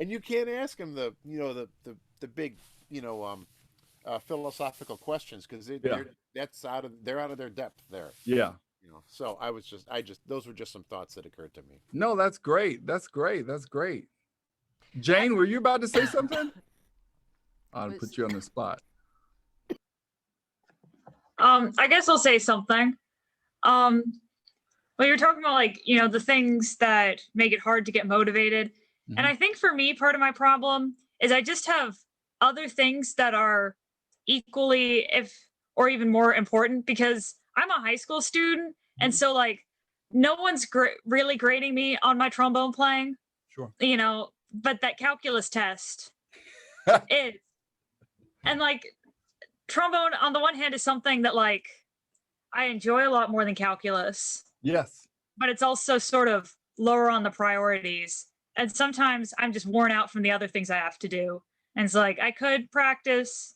and you can't ask them the big philosophical questions, because they're out of their depth there. So those were just some thoughts that occurred to me. No, that's great. Jane, were you about to say something? I'll put you on the spot. I guess I'll say something. Well, you're talking about the things that make it hard to get motivated. And I think for me, part of my problem is I just have other things that are equally, or even more important, because I'm a high school student. And so no one's really grading me on my trombone playing. Sure. But that calculus test is. And trombone, on the one hand, is something that I enjoy a lot more than calculus. Yes. But it's also sort of lower on the priorities. And sometimes I'm just worn out from the other things I have to do. And it's I could practice,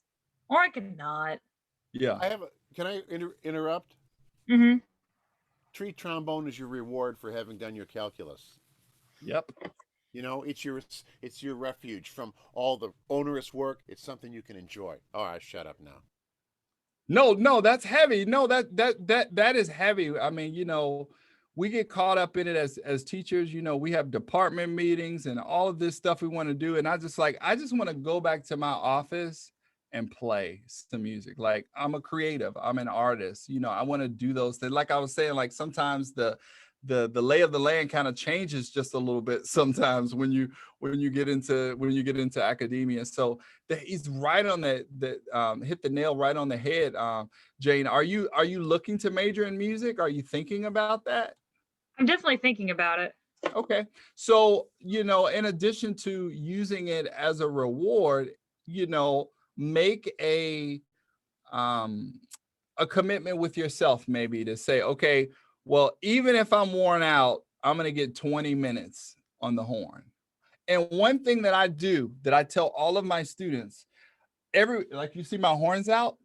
or I could not. Yeah. Can I interrupt? Mm-hmm. Treat trombone as your reward for having done your calculus. Yep. It's your refuge from all the onerous work. It's something you can enjoy. All right, shut up now. No, that's heavy. No, that is heavy. I mean, we get caught up in it as teachers. We have department meetings and all of this stuff we want to do, and I just want to go back to my office and play some music. I'm a creative. I'm an artist. I want to do those things. Like I was saying, sometimes the lay of the land kind of changes just a little bit sometimes when you get into academia. So he's right on hit the nail right on the head. Jane, are you looking to major in music? Are you thinking about that? I'm definitely thinking about it. Okay. So, in addition to using it as a reward, make a commitment with yourself, maybe, to say, okay, well, even if I'm worn out, I'm going to get 20 minutes on the horn. And one thing that I do that I tell all of my students, like you see my horns out,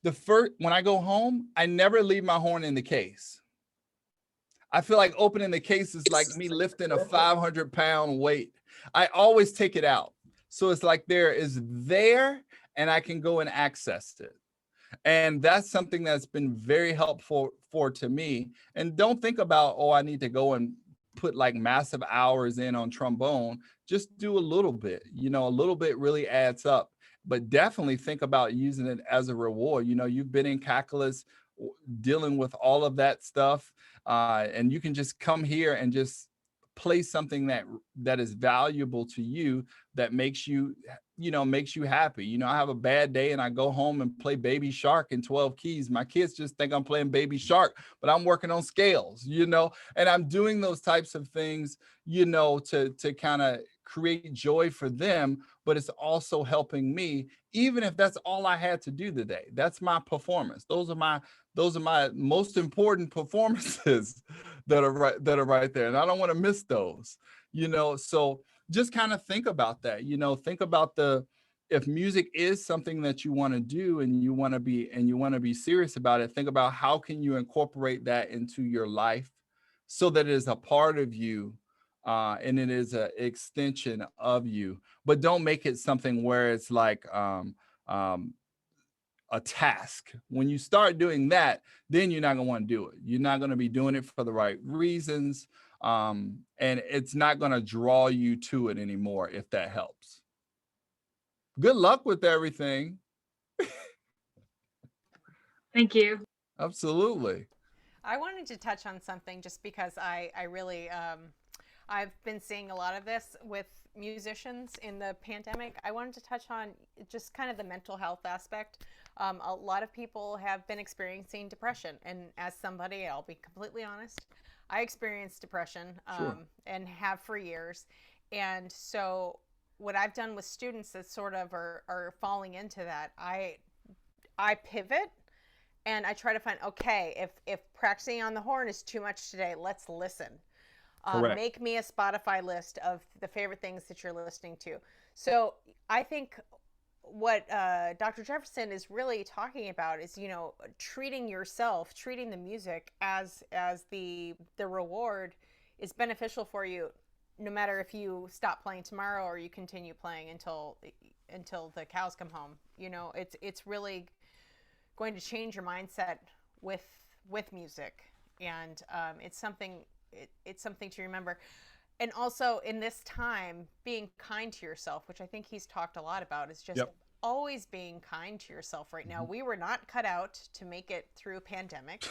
when I go home, I never leave my horn in the case. I feel like opening the case is like me lifting a 500-pound weight. I always take it out. So it's like there, and I can go and access it. And that's something that's been very helpful to me. And don't think about, oh, I need to go and put like massive hours in on trombone. Just do a little bit, a little bit really adds up. But definitely think about using it as a reward. You've been in calculus dealing with all of that stuff. And you can just come here and just play something that is valuable to you, that makes you happy. I have a bad day and I go home and play Baby Shark in 12 keys. My kids just think I'm playing Baby Shark, but I'm working on scales, and I'm doing those types of things, to kind of create joy for them, but it's also helping me, even if that's all I had to do today. That's my performance. Those are my most important performances that are right there. And I don't want to miss those, so just kind of think about that, think about if music is something that you want to do and you want to be serious about it, think about how can you incorporate that into your life so that it is a part of you, and it is an extension of you. But don't make it something where it's like a task. When you start doing that, then you're not going to want to do it. You're not going to be doing it for the right reasons. And it's not going to draw you to it anymore, if that helps. Good luck with everything. Thank you. Absolutely. I wanted to touch on something just because I really, I've been seeing a lot of this with musicians in the pandemic. I wanted to touch on just kind of the mental health aspect. A lot of people have been experiencing depression. And as somebody, I'll be completely honest, I experienced depression Sure. and have for years. And so what I've done with students that sort of are falling into that, I pivot and I try to find, okay, if practicing on the horn is too much today, let's listen. Make me a Spotify list of the favorite things that you're listening to. So I think what Dr. Jefferson is really talking about is, treating the music as the reward is beneficial for you, no matter if you stop playing tomorrow or you continue playing until the cows come home. It's really going to change your mindset with music, and it's something to remember. And also in this time, being kind to yourself, which I think he's talked a lot about, is just always being kind to yourself right now. We were not cut out to make it through a pandemic.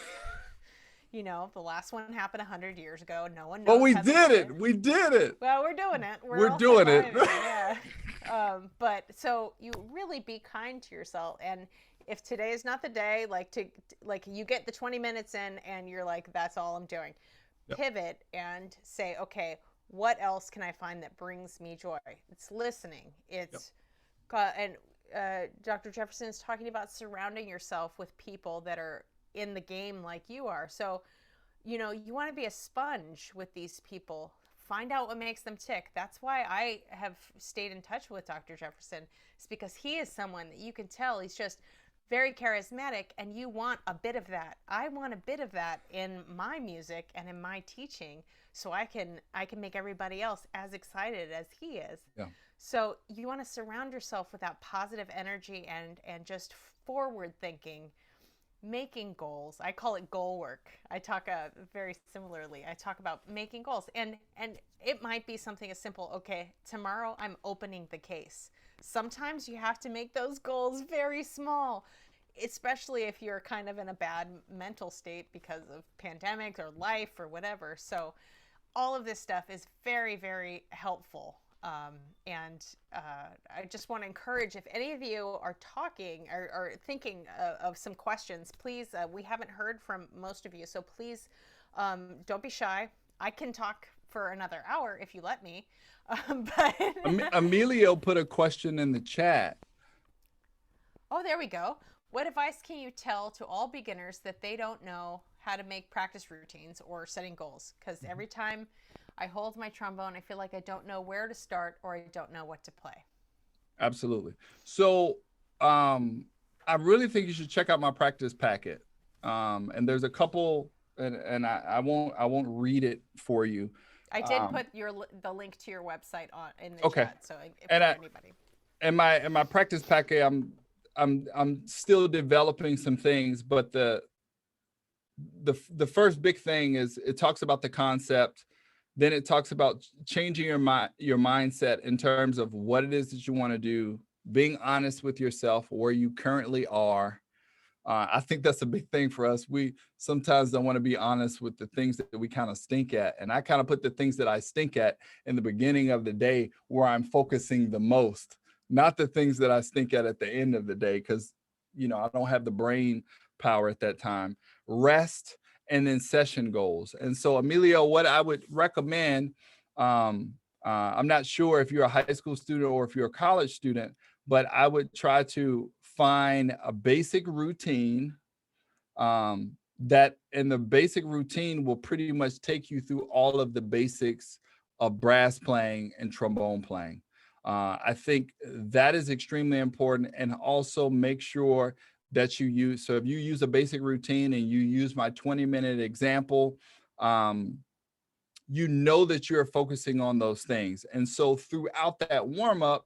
The last one happened 100 years ago. No one knows. But we did it. We did it. Well, we're doing it. We're doing it. Yeah. But so you really be kind to yourself. And if today is not the day, like you get the 20 minutes in and you're like, that's all I'm doing. Pivot and say, okay, what else can I find that brings me joy? It's listening. It's and Dr. Jefferson is talking about surrounding yourself with people that are in the game like you are. So, you want to be a sponge with these people. Find out what makes them tick. That's why I have stayed in touch with Dr. Jefferson. It's because he is someone that you can tell he's just very charismatic, and you want a bit of that. I want a bit of that in my music and in my teaching, so I can make everybody else as excited as he is. Yeah. So you want to surround yourself with that positive energy and just forward thinking, making goals. I call it goal work. I talk very similarly. I talk about making goals, and it might be something as simple. Okay, tomorrow I'm opening the case. Sometimes you have to make those goals very small, especially if you're kind of in a bad mental state because of pandemic or life or whatever. So all of this stuff is very, very helpful. And I just want to encourage, if any of you are talking or thinking of some questions, please, we haven't heard from most of you, so please don't be shy. I can talk for another hour if you let me. But Emilio put a question in the chat. Oh, there we go. What advice can you tell to all beginners that they don't know how to make practice routines or setting goals, because every time I hold my trombone, I feel like I don't know where to start or I don't know what to play. Absolutely. So I really think you should check out my practice packet. And there's a couple, and I won't read it for you. I did put the link to your website in the Okay. chat, so if And anybody. In my practice packet, I'm still developing some things, but the first big thing is it talks about the concept. Then it talks about changing your mindset in terms of what it is that you want to do, being honest with yourself, where you currently are. I think that's a big thing for us. We sometimes don't want to be honest with the things that we kind of stink at. And I kind of put the things that I stink at in the beginning of the day where I'm focusing the most, not the things that I stink at the end of the day, because, I don't have the brain power at that time. Rest, and then session goals. And so, Emilio, what I would recommend, I'm not sure if you're a high school student or if you're a college student, but I would try to find a basic routine that, and the basic routine will pretty much take you through all of the basics of brass playing and trombone playing. I think that is extremely important. And also make sure that you use, so if you use a basic routine and you use my 20-minute example, you know that you're focusing on those things. And so throughout that warm-up,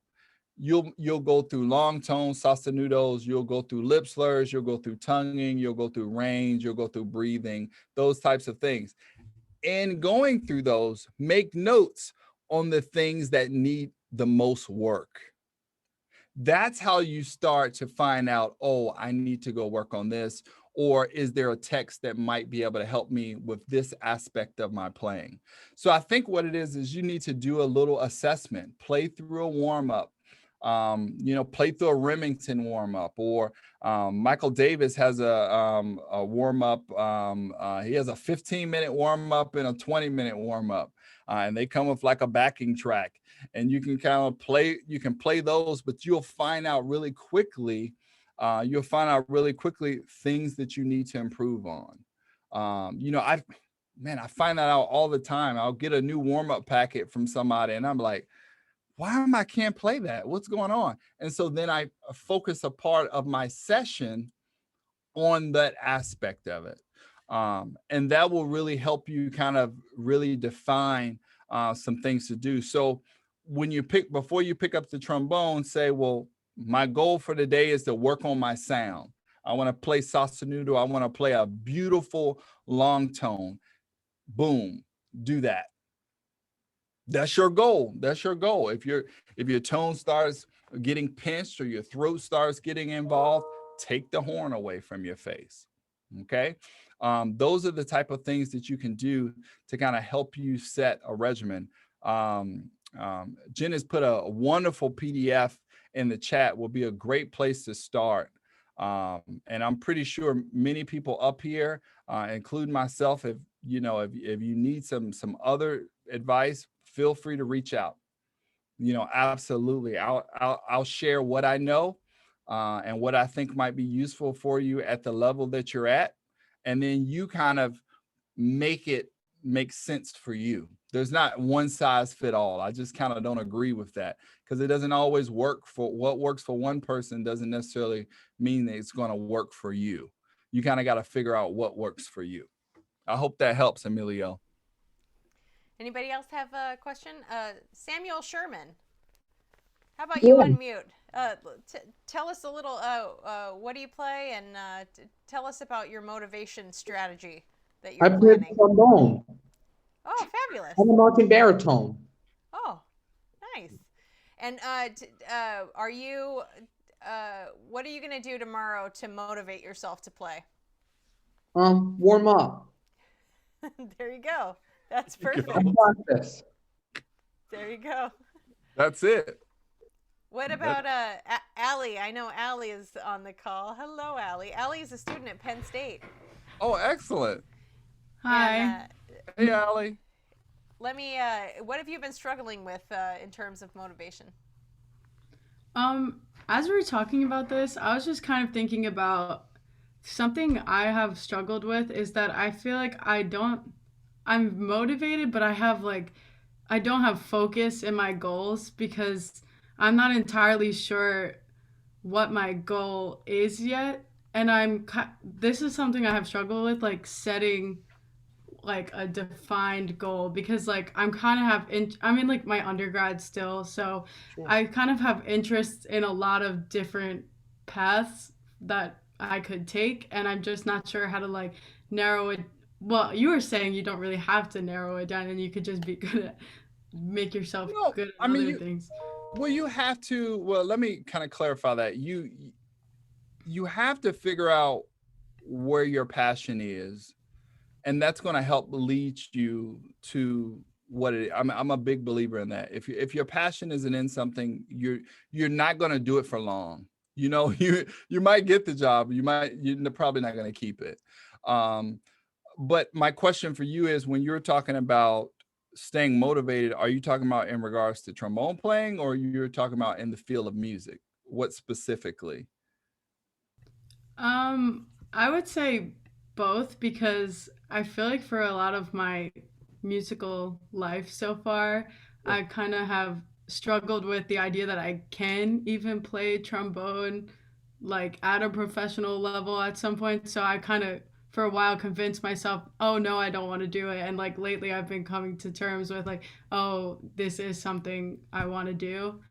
you'll go through long tones, sostenutos, you'll go through lip slurs, you'll go through tonguing, you'll go through range, you'll go through breathing, those types of things. And going through those, make notes on the things that need the most work. That's how you start to find out, oh, I need to go work on this, or is there a text that might be able to help me with this aspect of my playing? So I think what it is you need to do a little assessment, play through a warm-up, play through a Remington warm-up, or Michael Davis has a warm-up. He has a 15-minute warm-up and a 20-minute warm-up, and they come with like a backing track, and you can kind of play. You can play those, but you'll find out really quickly. Things that you need to improve on. I find that out all the time. I'll get a new warm-up packet from somebody, and I'm like, why I can't play that? What's going on? And so then I focus a part of my session on that aspect of it. And that will really help you kind of really define some things to do. So before you pick up the trombone, say, well, my goal for the day is to work on my sound. I want to play sostenuto. I want to play a beautiful long tone. Boom, do that. That's your goal. That's your goal. If your tone starts getting pinched or your throat starts getting involved, take the horn away from your face. Okay. Those are the type of things that you can do to kind of help you set a regimen. Jen has put a wonderful PDF in the chat. Will be a great place to start. And I'm pretty sure many people up here, including myself, if you need some other advice, feel free to reach out. Absolutely. I'll share what I know and what I think might be useful for you at the level that you're at. And then you kind of make it make sense for you. There's not one size fit all. I just kind of don't agree with that, because it doesn't always work. For what works for one person doesn't necessarily mean that it's going to work for you. You kind of got to figure out what works for you. I hope that helps, Emilio. Anybody else have a question? Samuel Sherman, how about you unmute? Tell us a little, what do you play, and tell us about your motivation strategy that you're planning. I play trombone. Oh, fabulous. I'm a marching baritone. Oh, nice. And are you, what are you going to do tomorrow to motivate yourself to play? Warm up. There you go. That's perfect. Practice. There you go. That's it. What about Allie? I know Allie is on the call. Hello, Allie. Allie is a student at Penn State. Oh, excellent. Hi. And, hey, Allie. Let me. What have you been struggling with in terms of motivation? As we were talking about this, I was just kind of thinking about something I have struggled with is that I feel like I'm motivated, but I don't have focus in my goals because I'm not entirely sure what my goal is yet. And this is something I have struggled with, like setting like a defined goal, because like I'm in like my undergrad still, so Sure. I kind of have interests in a lot of different paths that I could take, and I'm just not sure how to like narrow it. Well, you were saying you don't really have to narrow it down and you could just be good at make yourself No, good I at mean, other things. well, you have to, well, let me kind of clarify that. You have to figure out where your passion is, and that's going to help lead you to what it. I'm a big believer in that. If your passion isn't in something, you're not going to do it for long. You know, you might get the job, you're probably not going to keep it. But my question for you is, when you're talking about staying motivated, are you talking about in regards to trombone playing, or you're talking about in the field of music? What specifically? I would say both, because I feel like for a lot of my musical life so far, I kind of have struggled with the idea that I can even play trombone like at a professional level at some point. So I kind of for a while convinced myself, oh no, I don't want to do it. And like lately I've been coming to terms with like, oh, this is something I want to do,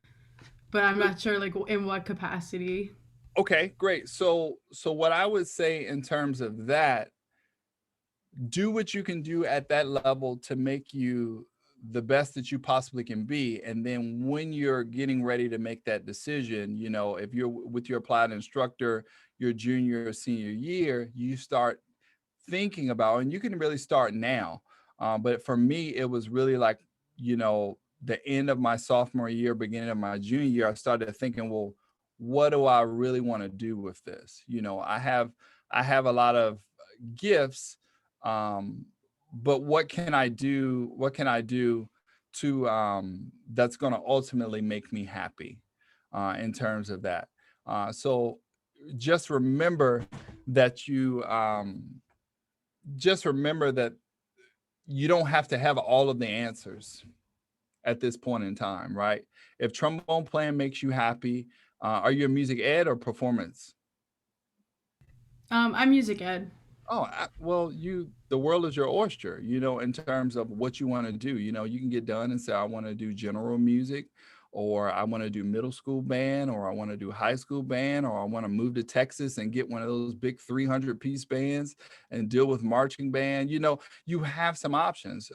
but I'm not sure like in what capacity. Okay, great. So what I would say in terms of that, do what you can do at that level to make you the best that you possibly can be. And then when you're getting ready to make that decision, you know, if you're with your applied instructor, your junior or senior year, you start thinking about, and you can really start now. But for me, it was really like, you know, the end of my sophomore year, beginning of my junior year, I started thinking, well, what do I really want to do with this? You know, I have a lot of gifts, um, but what can I do? What can I do to that's going to ultimately make me happy in terms of that? So just remember that just remember that you don't have to have all of the answers at this point in time, right? If trombone playing makes you happy, are you a music ed or performance? I'm music ed. Oh, well, the world is your oyster, you know, in terms of what you want to do. You know, you can get done and say, I want to do general music, or I want to do middle school band, or I want to do high school band, or I want to move to Texas and get one of those big 300-piece bands and deal with marching band. You know, you have some options.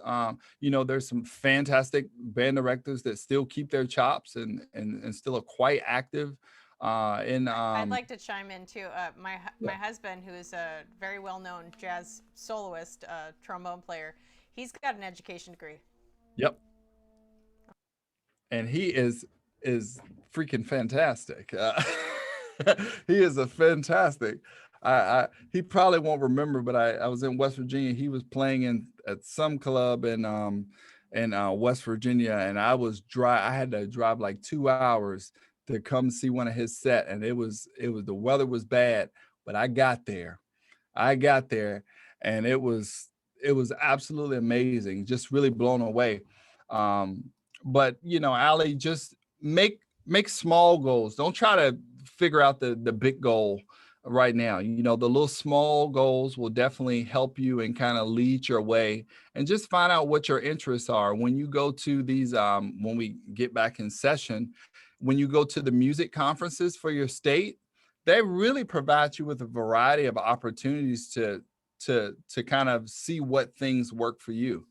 You know, there's some fantastic band directors that still keep their chops and still are quite active. I'd like to chime in too. My Yeah. husband, who is a very well-known jazz soloist, trombone player, he's got an education degree. Yep. And he is freaking fantastic. He is a fantastic. He probably won't remember, but I was in West Virginia. He was playing at some club in West Virginia, and I had to drive like 2 hours to come see one of his set, and it was the weather was bad, but I got there. And it was absolutely amazing. Just really blown away. Um, but you know, Ali, just make small goals. Don't try to figure out the big goal right now. You know, the little small goals will definitely help you and kind of lead your way, and just find out what your interests are when you go to these when we get back in session. When you go to the music conferences for your state, they really provide you with a variety of opportunities to kind of see what things work for you.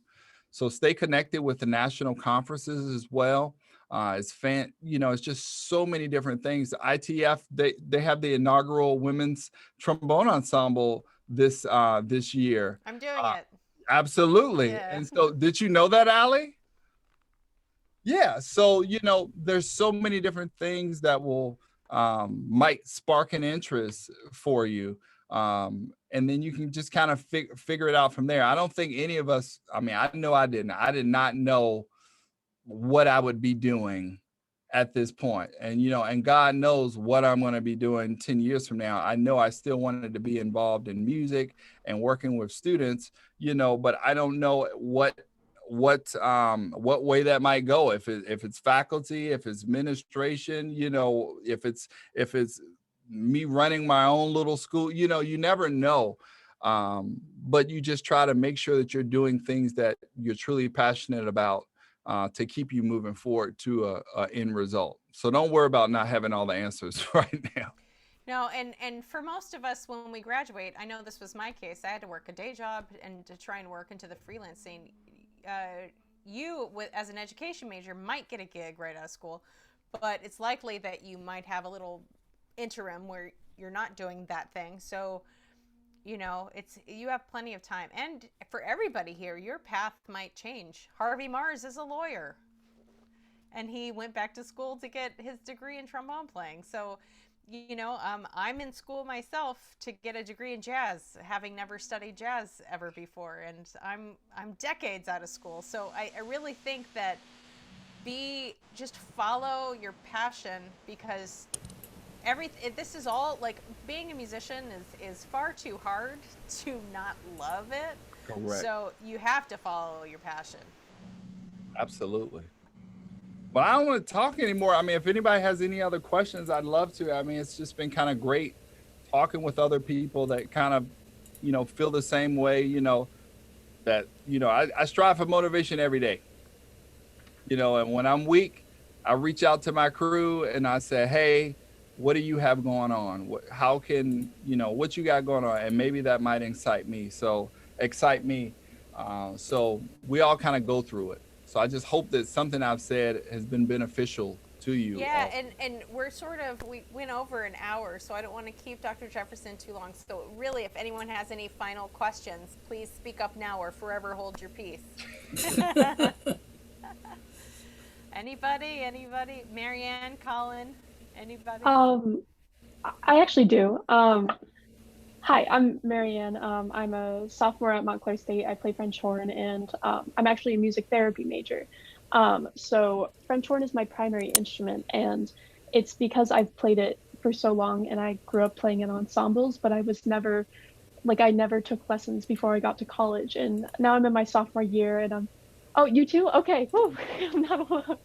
So stay connected with the national conferences as well. It's just so many different things. The ITF, they have the inaugural women's trombone ensemble this year. I'm doing it. Absolutely. Yeah. And so, did you know that, Ali? Yeah. So there's so many different things that will might spark an interest for you. And then you can just kind of figure it out from there. I don't think any of us, I mean, I know I didn't. I did not know what I would be doing at this point. And, and God knows what I'm going to be doing 10 years from now. I know I still wanted to be involved in music and working with students, but I don't know what way that might go. If it's faculty, if it's administration, if it's me running my own little school, you never know. But you just try to make sure that you're doing things that you're truly passionate about, to keep you moving forward to a end result. So don't worry about not having all the answers right now. No, and for most of us, when we graduate, I know this was my case. I had to work a day job and to try and work into the freelancing. You, as an education major, might get a gig right out of school, but it's likely that you might have a little interim where you're not doing that thing. So, you have plenty of time. And for everybody here, your path might change. Harvey Mars is a lawyer, and he went back to school to get his degree in trombone playing. So, I'm in school myself to get a degree in jazz, having never studied jazz ever before, and I'm decades out of school. So I really think that just follow your passion, because this is all, like, being a musician is far too hard to not love it. Correct. So you have to follow your passion. Absolutely. Well, I don't want to talk anymore. I mean, if anybody has any other questions, I'd love to. I mean, it's just been kind of great talking with other people that kind of, feel the same way, that, I strive for motivation every day, and when I'm weak, I reach out to my crew and I say, hey, what do you have going on? How can, what you got going on? And maybe that might excite me. So we all kind of go through it. So I just hope that something I've said has been beneficial to you. Yeah, and we went over an hour, so I don't want to keep Dr. Jefferson too long. So really, if anyone has any final questions, please speak up now or forever hold your peace. Anybody? Marianne, Colin, anybody? I actually do. Hi, I'm Marianne. I'm a sophomore at Montclair State. I play French horn, and I'm actually a music therapy major. So French horn is my primary instrument, and it's because I've played it for so long, and I grew up playing in ensembles, but I never took lessons before I got to college. And now I'm in my sophomore year, and oh, you too? Okay, whew, I'm not alone.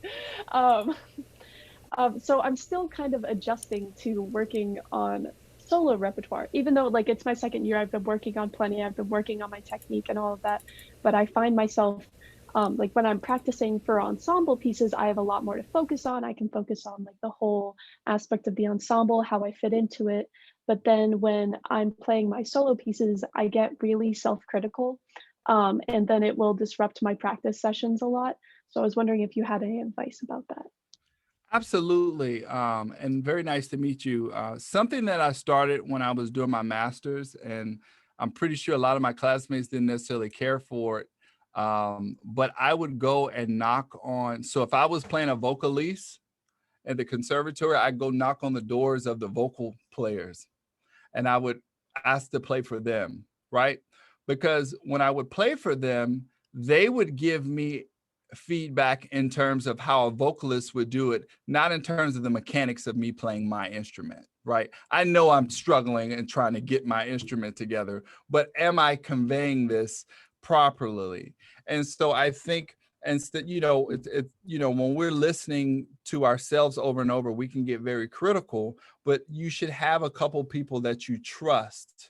So I'm still kind of adjusting to working on solo repertoire, even though it's my second year. I've been working on plenty. I've been working on my technique and all of that, but I find myself when I'm practicing for ensemble pieces, I have a lot more to focus on. I can focus on the whole aspect of the ensemble, how I fit into it. But then when I'm playing my solo pieces, I get really self-critical, and then it will disrupt my practice sessions a lot. So I was wondering if you had any advice about that. Absolutely. And very nice to meet you. Something that I started when I was doing my master's, and I'm pretty sure a lot of my classmates didn't necessarily care for it, but I would go and knock on. So if I was playing a vocalise at the conservatory, I'd go knock on the doors of the vocal players, and I would ask to play for them, right? Because when I would play for them, they would give me feedback in terms of how a vocalist would do it, not in terms of the mechanics of me playing my instrument, right? I know I'm struggling and trying to get my instrument together, but am I conveying this properly? And so I think instead, when we're listening to ourselves over and over, we can get very critical, but you should have a couple people that you trust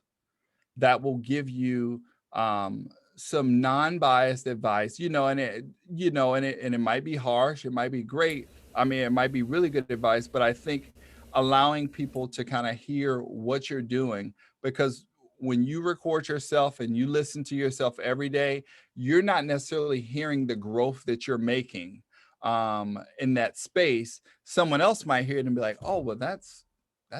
that will give you some non-biased advice, and it might be harsh, it might be great. I mean, it might be really good advice, but I think allowing people to kind of hear what you're doing, because when you record yourself and you listen to yourself every day, you're not necessarily hearing the growth that you're making in that space. Someone else might hear it and be like, oh, well, that's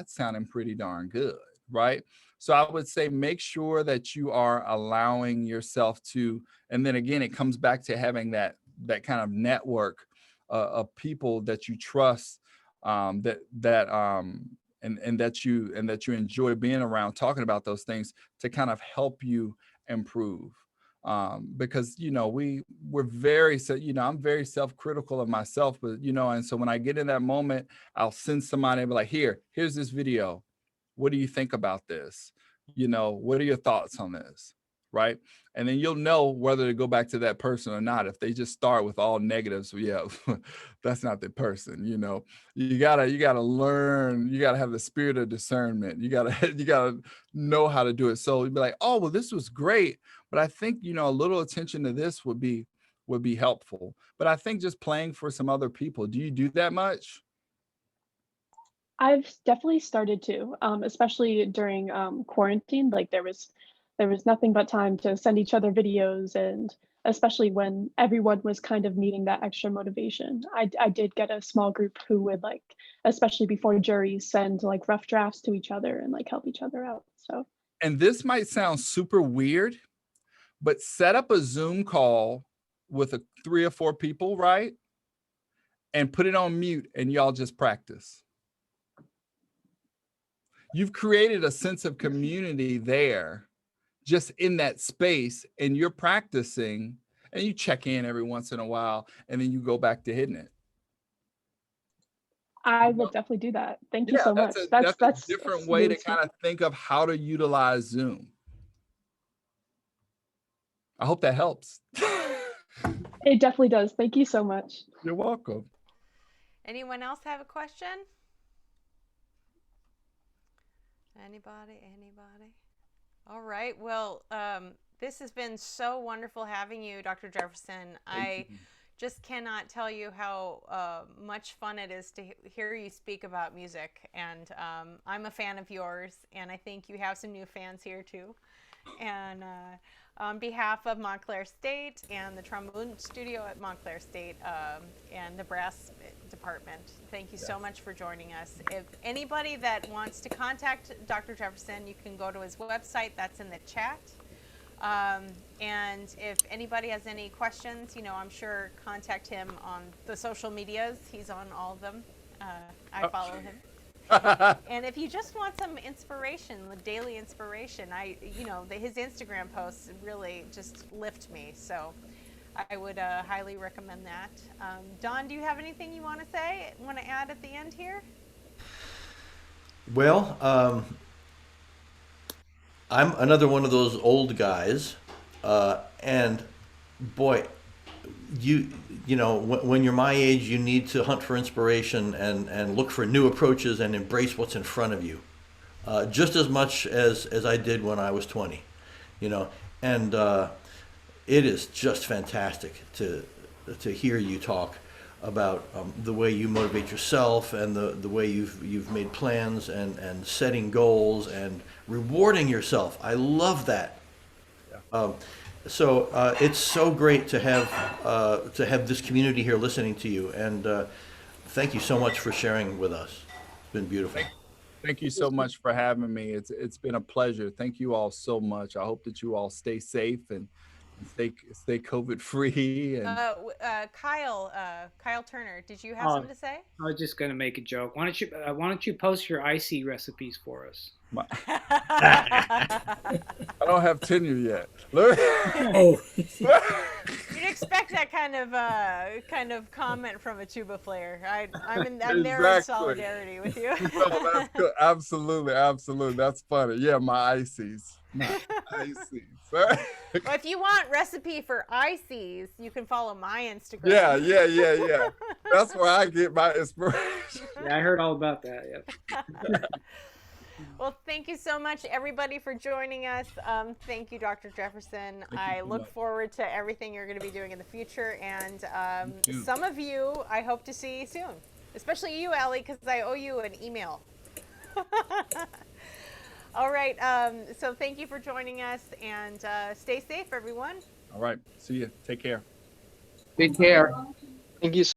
sounding pretty darn good, right? So I would say make sure that you are allowing yourself to, and then again, it comes back to having that kind of network of people that you trust, and that you enjoy being around, talking about those things to kind of help you improve. because, you know, we're very, you know, I'm very self-critical of myself, but, you know, and so when I get in that moment, I'll send somebody and be like, here's this video. What do you think about this? You know, what are your thoughts on this? Right. And then you'll know whether to go back to that person or not. If they just start with all negatives, yeah, that's not the person. You know, you gotta learn, you gotta have the spirit of discernment. You gotta know how to do it. So you'd be like, oh, well, this was great, but I think, you know, a little attention to this would be helpful. But I think just playing for some other people, do you do that much? I've definitely started to, especially during quarantine. Like there was nothing but time to send each other videos, and especially when everyone was kind of needing that extra motivation. I did get a small group who would, like, especially before juries, send like rough drafts to each other and like help each other out. So. And this might sound super weird, but set up a Zoom call with 3 or 4 people, right? And put it on mute and y'all just practice. You've created a sense of community there, just in that space, and you're practicing, and you check in every once in a while, and then you go back to hitting it. I will definitely do that. Thank you so much. That's a different way to kind of think of how to utilize Zoom. I hope that helps. It definitely does. Thank you so much. You're welcome. Anyone else have a question? Anybody? All right. Well, this has been so wonderful having you, Dr. Jefferson. I just cannot tell you how much fun it is to hear you speak about music. And I'm a fan of yours, and I think you have some new fans here too. And on behalf of Montclair State and the trombone studio at Montclair State and the brass department, thank you so much for joining us. If anybody that wants to contact Dr. Jefferson, you can go to his website. That's in the chat. And if anybody has any questions, you know, I'm sure contact him on the social medias. He's on all of them. I follow him. And if you just want some inspiration, the daily inspiration, his Instagram posts really just lift me. So I would highly recommend that. Don, do you have anything you want to say, want to add at the end here? Well, I'm another one of those old guys, and boy, you know, when you're my age, you need to hunt for inspiration and look for new approaches and embrace what's in front of you, just as much as I did when I was 20, you know. And it is just fantastic to hear you talk about the way you motivate yourself and the way you've made plans and setting goals and rewarding yourself. I love that. Yeah. So it's so great to have this community here listening to you, and thank you so much for sharing with us. It's been beautiful. Thank you so much for having me. It's been a pleasure. Thank you all so much. I hope that you all stay safe and stay COVID free. And Kyle Turner, did you have something to say? I was just going to make a joke. Why don't you post your IC recipes for us? I don't have tenure yet. Oh. You'd expect that kind of comment from a tuba player. I'm there in solidarity with you. No, that's good. Absolutely. That's funny. Yeah, my ICs. Well, if you want recipe for ICs, you can follow my Instagram. Yeah. That's where I get my inspiration. Yeah, I heard all about that. Yeah. Well, thank you so much, everybody, for joining us. Thank you, Dr. Jefferson. I look forward to everything you're going to be doing in the future. And some of you, I hope to see soon, especially you, Allie, because I owe you an email. All right. So thank you for joining us, and stay safe, everyone. All right. See you. Take care. Take care. Thank you.